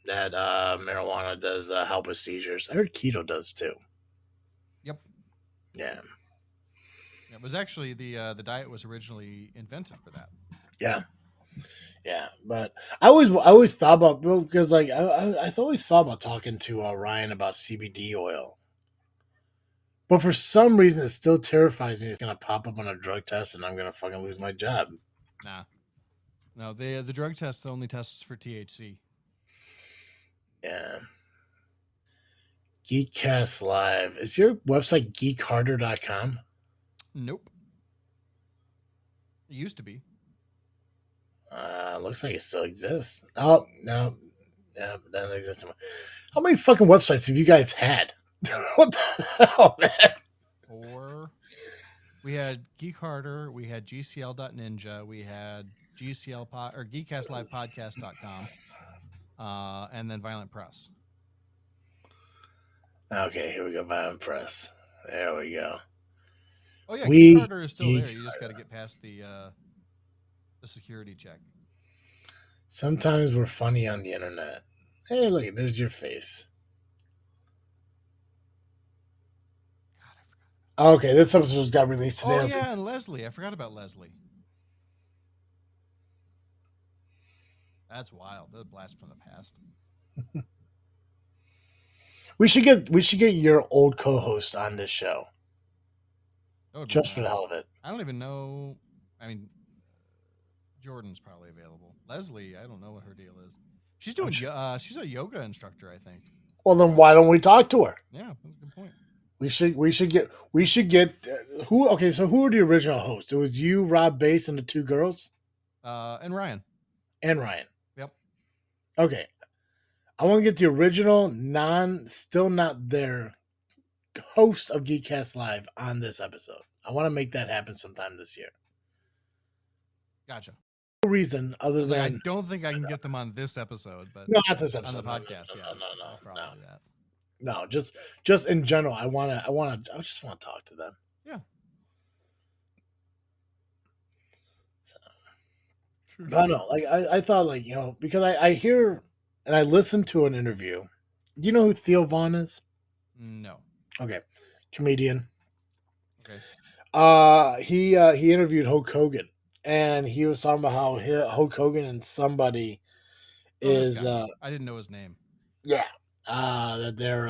marijuana does help with seizures. I heard keto does too. Yep. Yeah. It was actually the diet was originally invented for that. Yeah. Yeah, but I always thought about, because like I always thought about talking to Ryan about CBD oil, but for some reason it still terrifies me. It's gonna pop up on a drug test and I'm gonna fucking lose my job. Nah, no, the drug test only tests for THC. Yeah. Geekcast Live, is your website geekharder.com? Nope. It used to be. Looks like it still exists. Oh, no. Yeah, it doesn't exist anymore. How many fucking websites have you guys had? What the hell, man? Or we had Geek Harder, we had GCL.ninja, we had geekcastlivepodcast.com, and then Violent Press. Okay, here we go. Violent Press. There we go. Oh yeah, Geek Harder is still there. You just got to get past the security check. Sometimes we're funny on the internet. Hey, look, there's your face. God, I forgot. Okay, this episode got released today. Oh yeah, and Leslie. I forgot about Leslie. That's wild. The blast from the past. We should get your old co-host on this show. Just for the hell of it. I don't even know. I mean, Jordan's probably available. Leslie, I don't know what her deal is. She's doing. She's a yoga instructor, I think. Well, then why don't we talk to her? Yeah, that's a good point. We should get who? Okay, so who were the original hosts? It was you, Rob Bass, and the two girls. And Ryan. And Ryan. Yep. Okay, I want to get the original, still not there, host of Geekcast Live on this episode. I want to make that happen sometime this year. Gotcha. No reason other than I don't think I can get them on this episode, but no, not this episode. On the podcast, no. No, just in general. I just want to talk to them. Yeah. So, but no, like I thought, like, you know, because I hear and I listened to an interview. Do you know who Theo Vaughn is? No. Okay, comedian. Okay. He interviewed Hulk Hogan, and he was talking about how Hulk Hogan and somebody is. I didn't know his name. Yeah. That they're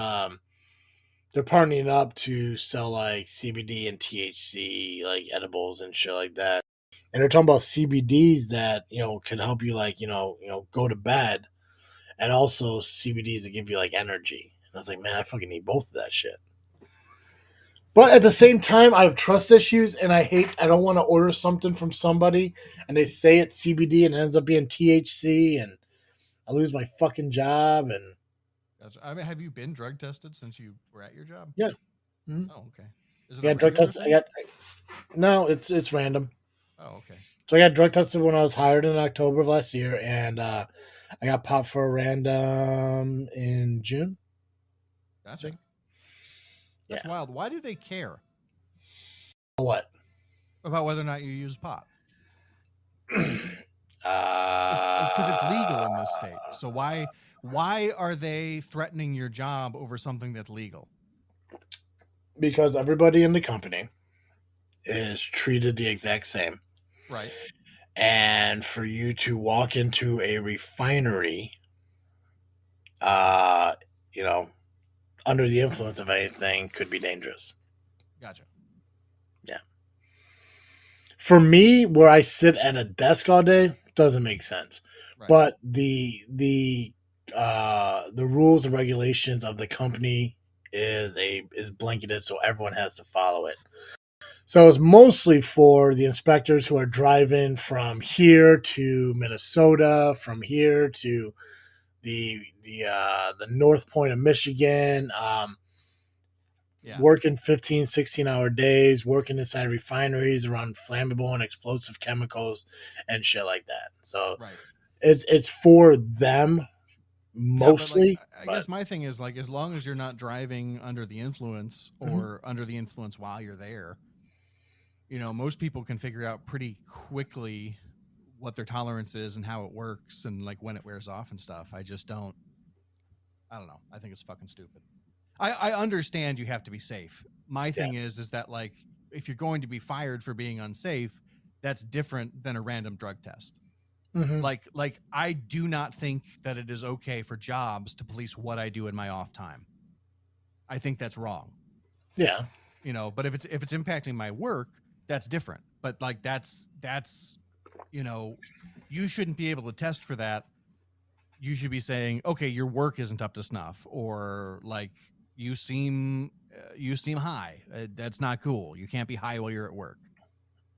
partnering up to sell like CBD and THC, like edibles and shit like that. And they're talking about CBDs that, you know, can help you, like, you know, go to bed, and also CBDs that give you like energy. And I was like, man, I fucking need both of that shit. But at the same time, I have trust issues, and I don't want to order something from somebody and they say it's CBD and it ends up being THC, and I lose my fucking job. And gotcha. I mean, have you been drug tested since you were at your job? Yeah. Mm-hmm. Oh, okay. Is it yeah, drug test. No, it's random. Oh, okay. So I got drug tested when I was hired in October of last year, and I got popped for a random in June. Gotcha. That's wild. Why do they care? What? About whether or not you use pot. Because Because it's legal in this state. So why are they threatening your job over something that's legal? Because everybody in the company is treated the exact same. Right. And for you to walk into a refinery, you know, under the influence of anything could be dangerous. Gotcha. Yeah. For me, where I sit at a desk all day doesn't make sense. Right. But the rules and regulations of the company is blanketed, so everyone has to follow it. So it's mostly for the inspectors who are driving from here to Minnesota, from here to the North Point of Michigan, working 15, 16-hour days, working inside refineries around flammable and explosive chemicals and shit like that. So right. it's for them mostly. I guess my thing is, like, as long as you're not driving under the influence or under the influence while you're there, you know, most people can figure out pretty quickly what their tolerance is and how it works and like when it wears off and stuff. I don't know. I think it's fucking stupid. I understand you have to be safe. My thing is that, like, if you're going to be fired for being unsafe, that's different than a random drug test. Like I do not think that it is okay for jobs to police what I do in my off time. I think that's wrong. Yeah. You know, but if it's impacting my work, that's different. But like that's you know, you shouldn't be able to test for that. You should be saying, okay, your work isn't up to snuff, or like you seem high. That's not cool. You can't be high while you're at work.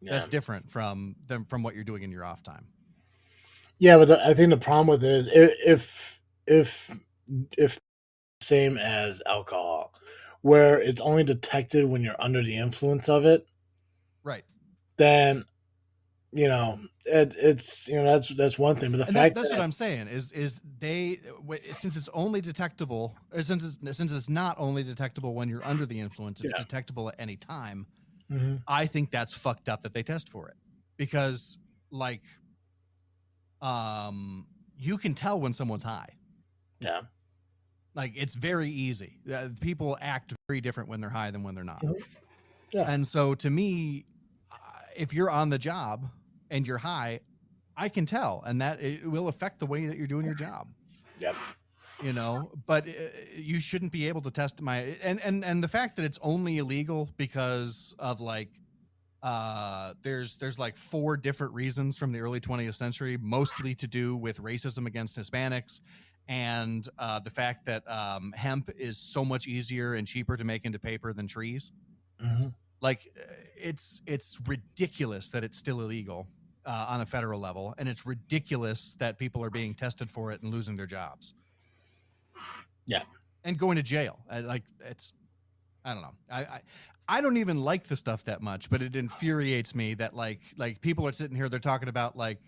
Yeah. That's different from what you're doing in your off time. Yeah, but I think the problem with it is if same as alcohol, where it's only detected when you're under the influence of it, right? Then, you know, it's you know that's one thing. But the fact that's what I'm saying is they, since it's only detectable, or since it's not only detectable when you're under the influence, it's detectable at any time. I think that's fucked up that they test for it, because like, you can tell when someone's high. Yeah. Like, it's very easy. People act very different when they're high than when they're not. Yeah. And so to me, if you're on the job and you're high, I can tell, and that it will affect the way that you're doing your job. Yep. You know, but you shouldn't be able to test and the fact that it's only illegal because of like, there's like 4 different reasons from the early 20th century, mostly to do with racism against Hispanics, and the fact that hemp is so much easier and cheaper to make into paper than trees. Like, it's ridiculous that it's still illegal on a federal level, and it's ridiculous that people are being tested for it and losing their jobs. Yeah, and going to jail. Like, it's, I don't know. I don't even like the stuff that much, but it infuriates me that like people are sitting here, they're talking about like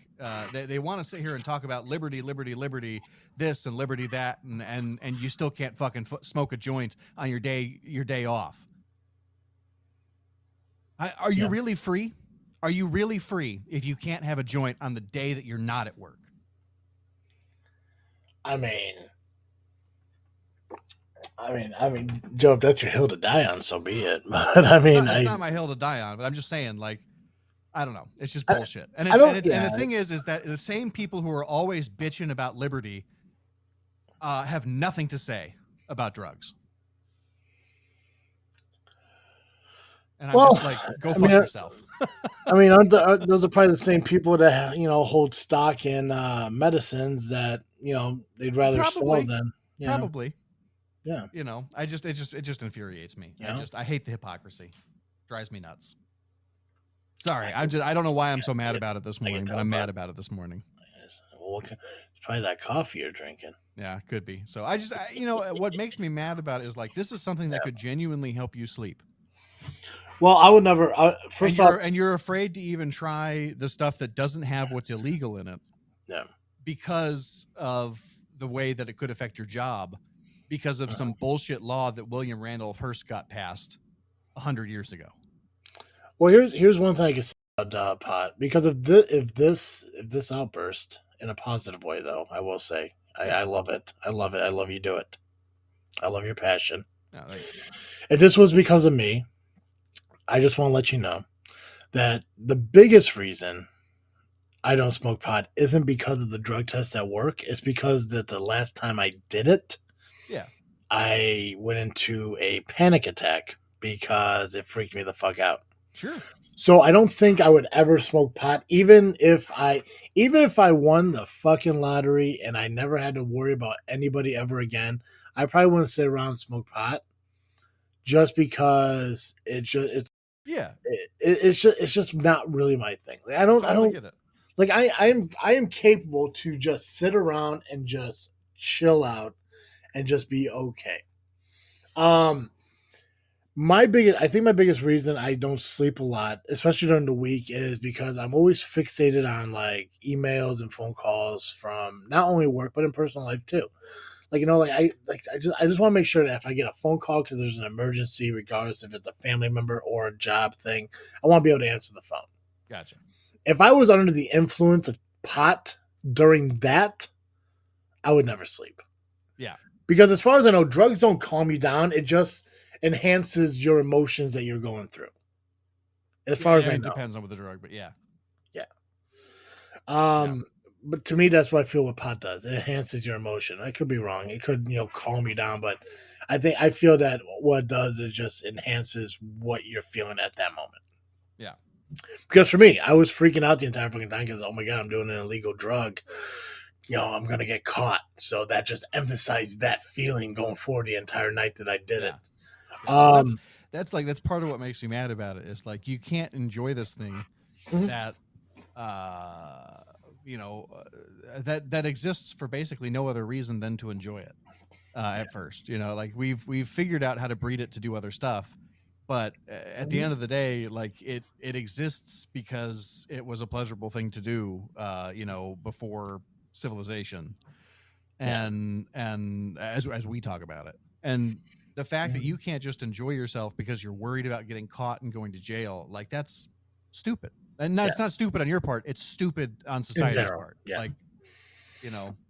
they want to sit here and talk about liberty, this and liberty that, and you still can't fucking smoke a joint on your day off. Are you really free? Are you really free if you can't have a joint on the day that you're not at work? I mean, Joe, if that's your hill to die on, so be it. But I mean, it's not my hill to die on. But I'm just saying, like, I don't know. It's just bullshit. And the thing is that the same people who are always bitching about liberty have nothing to say about drugs. And I'm just like, go fuck yourself. I mean, those are probably the same people that, you know, hold stock in medicines that, you know, they'd rather sell than. Probably. Yeah. You know, it just infuriates me. Yeah. I hate the hypocrisy. Drives me nuts. Sorry, I don't know why I'm so mad about it this morning, but I'm mad about it this morning. Well, it's probably that coffee you're drinking. Yeah, could be. So you know, what makes me mad about it is like, this is something that could genuinely help you sleep. Well, I would never. And you're afraid to even try the stuff that doesn't have what's illegal in it. Yeah. Because of the way that it could affect your job, because of some bullshit law that William Randolph Hearst got passed 100 years ago. Well, here's one thing I can say about pot, because if this outburst in a positive way, though, I will say I love it. I love it. I love you do it. I love your passion. No, thanks. If this was because of me, I just want to let you know that the biggest reason I don't smoke pot isn't because of the drug test at work. It's because that the last time I did it, Yeah. I went into a panic attack because it freaked me the fuck out. Sure. So I don't think I would ever smoke pot, even if I won the fucking lottery and I never had to worry about anybody ever again. I probably wouldn't sit around and smoke pot, just because it's just not really my thing. Like, I don't get it. like I am capable to just sit around and just chill out and just be okay. I think my biggest reason I don't sleep a lot, especially during the week, is because I'm always fixated on like emails and phone calls from not only work but in personal life too. Like, I just want to make sure that if I get a phone call because there's an emergency, regardless if it's a family member or a job thing, I want to be able to answer the phone. Gotcha. If I was under the influence of pot during that, I would never sleep. Yeah. Because as far as I know, drugs don't calm you down. It just enhances your emotions that you're going through. As far as I know. It depends on what the drug, but yeah. But to me, that's what I feel what pot does. It enhances your emotion. I could be wrong. It could, calm you down, but I feel that what it does is just enhances what you're feeling at that moment. Yeah. Because for me, I was freaking out the entire fucking time because, oh my God, I'm doing an illegal drug. I'm going to get caught. So that just emphasized that feeling going forward the entire night that I did it. Yeah. That's part of what makes me mad about it. It's like, you can't enjoy this thing that, that exists for basically no other reason than to enjoy it. At first, like we've figured out how to breed it to do other stuff. But at the end of the day, like it exists because it was a pleasurable thing to do, before civilization, and as we talk about it, and the fact that you can't just enjoy yourself because you're worried about getting caught and going to jail, like that's stupid. And it's not stupid on your part; it's stupid on society's part. Yeah. Like,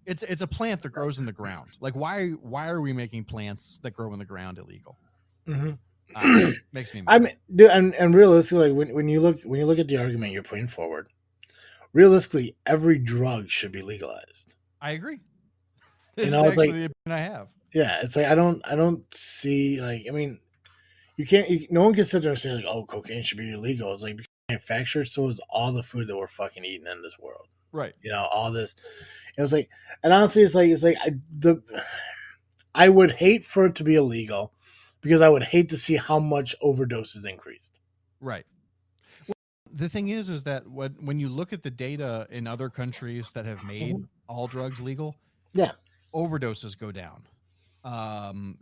it's a plant that grows in the ground. Like, why are we making plants that grow in the ground illegal? Mm-hmm. Makes me mad. I mean, dude, and realistically, like when you look at the argument you're putting forward, realistically, every drug should be legalized. I agree. It's actually the opinion I have. Yeah, it's like I don't see, like, I mean, no one can sit there and say like, oh, cocaine should be illegal. It's like manufactured, so is all the food that we're fucking eating in this world. Right. All this. It was like, and honestly, it's like I would hate for it to be illegal, because I would hate to see how much overdoses increased. Right. Well, the thing is that when you look at the data in other countries that have made all drugs legal, overdoses go down.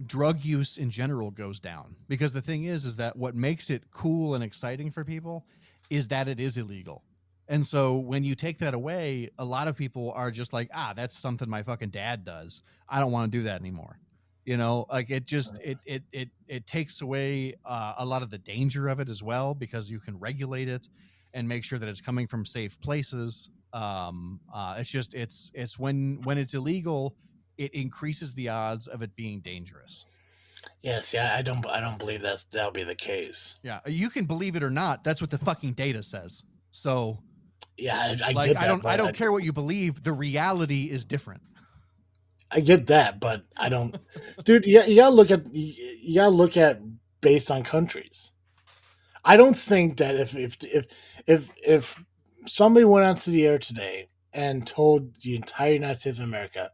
Drug use in general goes down, because the thing is that what makes it cool and exciting for people is that it is illegal. And so when you take that away, a lot of people are just like, that's something my fucking dad does. I don't want to do that anymore. Like it just, it takes away a lot of the danger of it as well, because you can regulate it and make sure that it's coming from safe places. It's when it's illegal, it increases the odds of it being dangerous. Yes, yeah, I don't believe that'll be the case. Yeah, you can believe it or not. That's what the fucking data says. So, yeah, I get that. I don't care what you believe. The reality is different. I get that, but I don't, dude. You gotta look at based on countries. I don't think that if somebody went onto the air today and told the entire United States of America,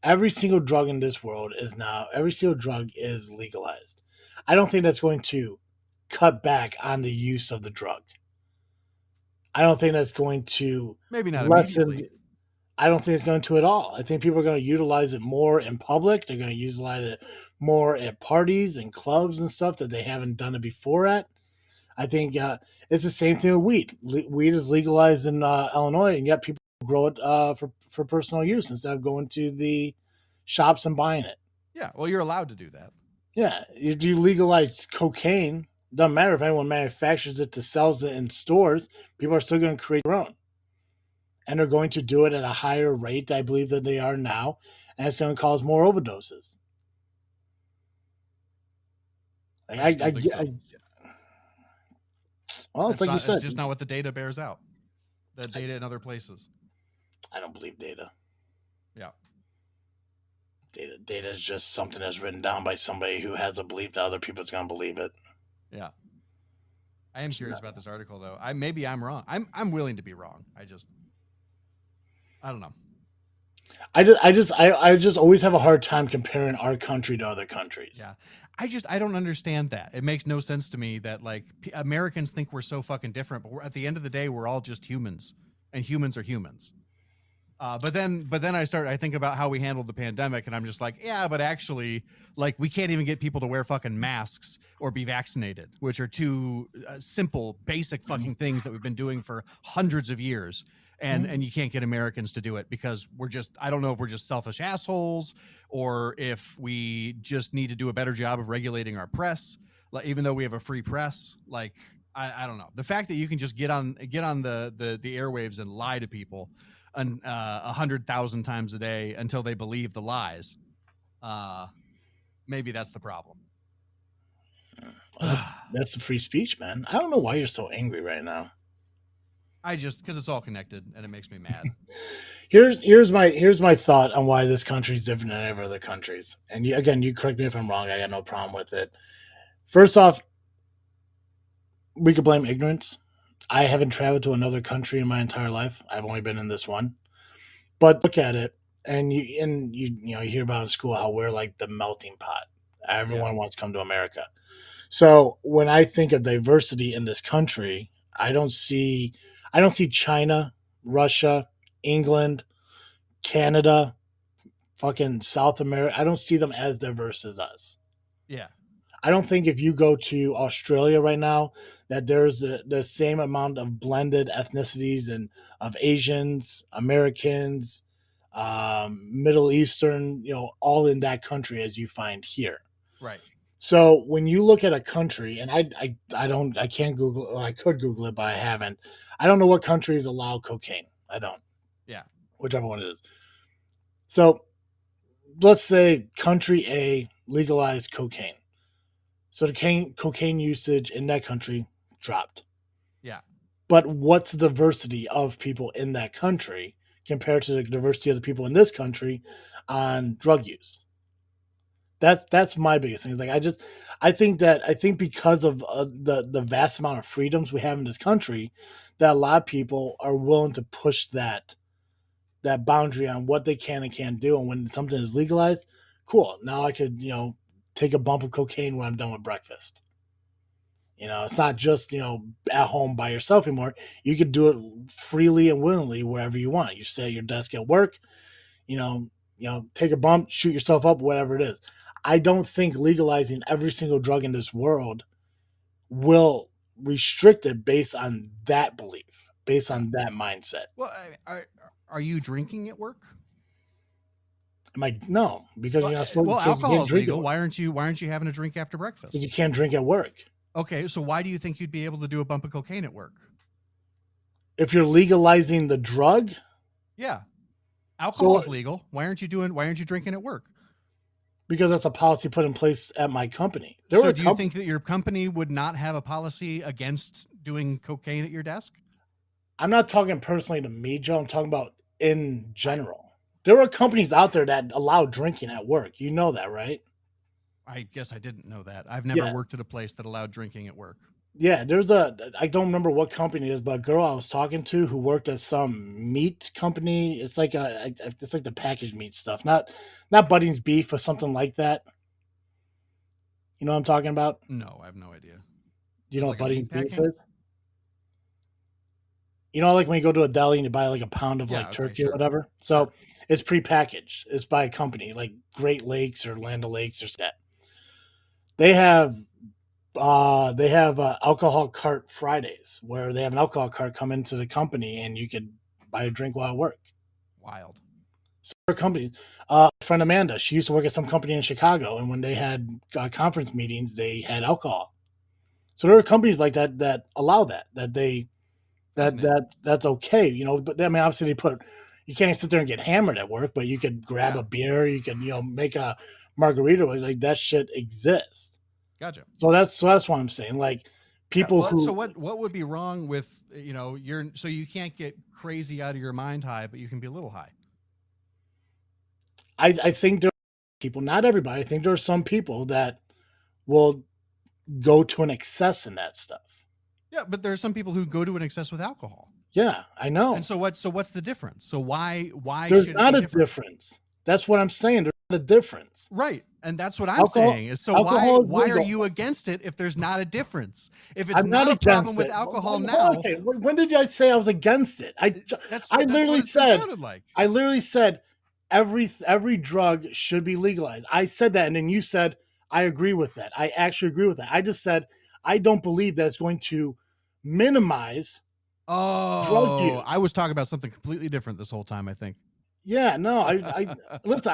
every single drug in this world every single drug is legalized, I don't think that's going to cut back on the use of the drug. I don't think that's going to maybe not lessen. Immediately. I don't think it's going to at all. I think people are going to utilize it more in public. They're going to utilize it more at parties and clubs and stuff that they haven't done it before at. I think it's the same thing with weed. Weed is legalized in Illinois, and yet people grow it for personal use instead of going to the shops and buying it. Yeah, well, you're allowed to do that. Yeah, if you legalize cocaine, Doesn't matter if anyone manufactures it to sells it in stores. People are still going to create their own, and they're going to do it at a higher rate, I believe, than they are now, and it's going to cause more overdoses. Like, I think so. Well, it's like you said. It's just not what the data bears out. The data in other places. I don't believe data. Yeah. Data is just something that's written down by somebody who has a belief that other people's going to believe it. Yeah. I am curious about this article, though. Maybe I'm wrong. I'm willing to be wrong. I don't know. I just always have a hard time comparing our country to other countries. Yeah. I don't understand that. It makes no sense to me that like Americans think we're so fucking different, but at the end of the day, we're all just humans, and humans are humans. But then I think about how we handled the pandemic, and I'm just like, yeah, but actually, like, we can't even get people to wear fucking masks or be vaccinated, which are two simple, basic fucking things that we've been doing for hundreds of years. And you can't get Americans to do it because I don't know if we're just selfish assholes or if we just need to do a better job of regulating our press. Like, even though we have a free press, like, I don't know. The fact that you can just get on the airwaves and lie to people 100,000 times a day until they believe the lies. Maybe that's the problem. That's the free speech, man. I don't know why you're so angry right now. Because it's all connected and it makes me mad. Here's my thought on why this country is different than any other countries. And you correct me if I'm wrong. I got no problem with it. First off, we could blame ignorance. I haven't traveled to another country in my entire life. I've only been in this one. But look at it, and you hear about in school how we're like the melting pot. Everyone wants to come to America. So when I think of diversity in this country, I don't see China, Russia, England, Canada, fucking South America. I don't see them as diverse as us. Yeah. I don't think if you go to Australia right now that there's the same amount of blended ethnicities and of Asians, Americans, Middle Eastern, all in that country as you find here. Right. So when you look at a country, and I can't Google it. Well, I could Google it, but I haven't. I don't know what countries allow cocaine. I don't. Yeah. Whichever one it is. So let's say country A legalized cocaine. So the cocaine usage in that country dropped. Yeah. But what's the diversity of people in that country compared to the diversity of the people in this country on drug use? That's my biggest thing. Like I think because of the vast amount of freedoms we have in this country, that a lot of people are willing to push that boundary on what they can and can't do. And when something is legalized, cool. Now I could take a bump of cocaine when I'm done with breakfast. It's not just, at home by yourself anymore. You could do it freely and willingly wherever you want. You stay at your desk at work, take a bump, shoot yourself up, whatever it is. I don't think legalizing every single drug in this world will restrict it based on that belief, based on that mindset. Well, are you drinking at work? No, because you're not supposed. Well, alcohol is legal. Why aren't you having a drink after breakfast? Because you can't drink at work. Okay, so why do you think you'd be able to do a bump of cocaine at work? If you're legalizing the drug, yeah, alcohol is legal. Why aren't you drinking at work? Because that's a policy put in place at my company. So do you think that your company would not have a policy against doing cocaine at your desk? I'm not talking personally to me, Joe. I'm talking about in general. There are companies out there that allow drinking at work. You know that, right? I guess I didn't know that. I've never worked at a place that allowed drinking at work. Yeah, I don't remember what company it is, but a girl I was talking to who worked at some meat company. It's like the packaged meat stuff, not Budding's Beef or something like that. You know what I'm talking about? No, I have no idea. You know what Budding's Beef is? Like when you go to a deli and you buy like a pound of turkey or whatever. So it's prepackaged. It's by a company like Great Lakes or Land O'Lakes or that. They have alcohol cart Fridays where they have an alcohol cart come into the company and you could buy a drink while at work. Wild. So our company, my friend Amanda, she used to work at some company in Chicago, and when they had conference meetings, they had alcohol. So there are companies like that that allow that's okay, you know. But I mean, obviously you can't sit there and get hammered at work, but you could grab a beer, you could, you know, make a margarita, like that shit exists. Gotcha. So that's what I'm saying. Like people who. So what would be wrong with, you know, so you can't get crazy out of your mind high, but you can be a little high. I think there are people, not everybody. I think there are some people that will go to an excess in that stuff. Yeah, but there are some people who go to an excess with alcohol. Yeah, I know. And so what's the difference? So why there's should not it be a difference? That's what I'm saying. There's not a difference. Right. And that's what I'm saying is, so why are you against it if there's not a difference? If it's not a problem with alcohol now. When did I say I was against it? I literally said every drug should be legalized. I said that, and then you said I agree with that. I actually agree with that. I just said I don't believe that it's going to minimize drug use. I was talking about something completely different this whole time, I think. Yeah, no, I listen.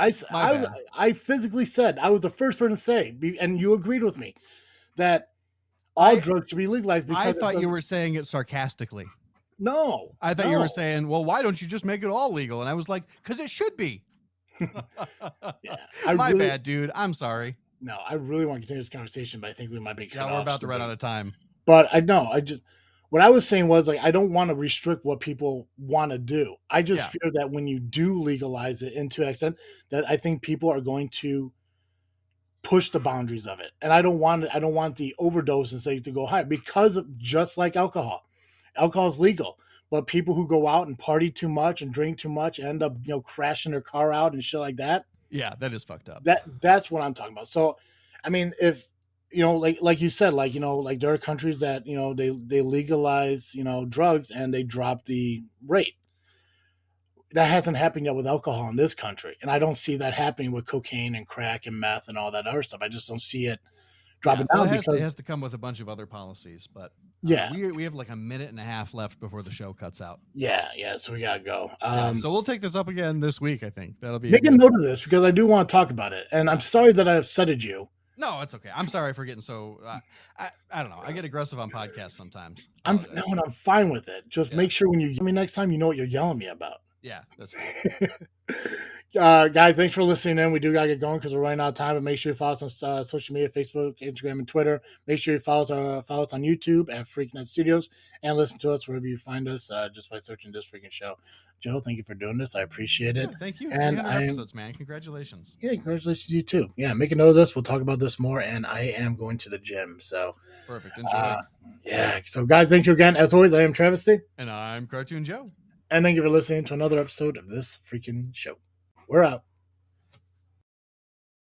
I physically said, I was the first person to say, and you agreed with me, that all drugs should be legalized. Because I thought you were saying it sarcastically. No, I thought you were saying, well, why don't you just make it all legal? And I was like, because it should be. Yeah, my bad, dude. I'm sorry. No, I really want to continue this conversation, but I think we might be cut off. We're about to run out of time. But what I was saying was, like, I don't want to restrict what people want to do. I just fear that when you do legalize it into an extent, that I think people are going to push the boundaries of it. And I don't want the overdose and say to go higher, because of, just like alcohol is legal, but people who go out and party too much and drink too much end up, you know, crashing their car out and shit like that. Yeah, that is fucked up. That's what I'm talking about. So, I mean, if, you know, like you said, like, you know, like there are countries that, you know, they legalize, you know, drugs and they drop the rate. That hasn't happened yet with alcohol in this country. And I don't see that happening with cocaine and crack and meth and all that other stuff. I just don't see it dropping down. It has to come with a bunch of other policies, but we have like a minute and a half left before the show cuts out. Yeah. So we gotta go. So we'll take this up again this week. I think that'll be make a note of this, because I do want to talk about it. And I'm sorry that I upsetted you. No, it's okay. I'm sorry for getting so. I don't know. I get aggressive on podcasts sometimes. I'm fine with it. Just make sure when you yell me next time, you know what you're yelling me about. Yeah, that's fine. Guys, thanks for listening in. We do gotta get going because we're running out of time. But make sure you follow us on social media: Facebook, Instagram, and Twitter. Make sure you follow us on YouTube at Freakin Studios, and listen to us wherever you find us, just by searching This Freakin Show. Joe, thank you for doing this. I appreciate it. Yeah, thank you. And 300 episodes, man. Congratulations. Yeah, congratulations you too. Yeah, make a note of this. We'll talk about this more. And I am going to the gym. So perfect. Enjoy. Yeah. So guys, thank you again. As always, I am Travesty. And I'm Cartoon Joe. And thank you for listening to another episode of This Freakin Show. We're out.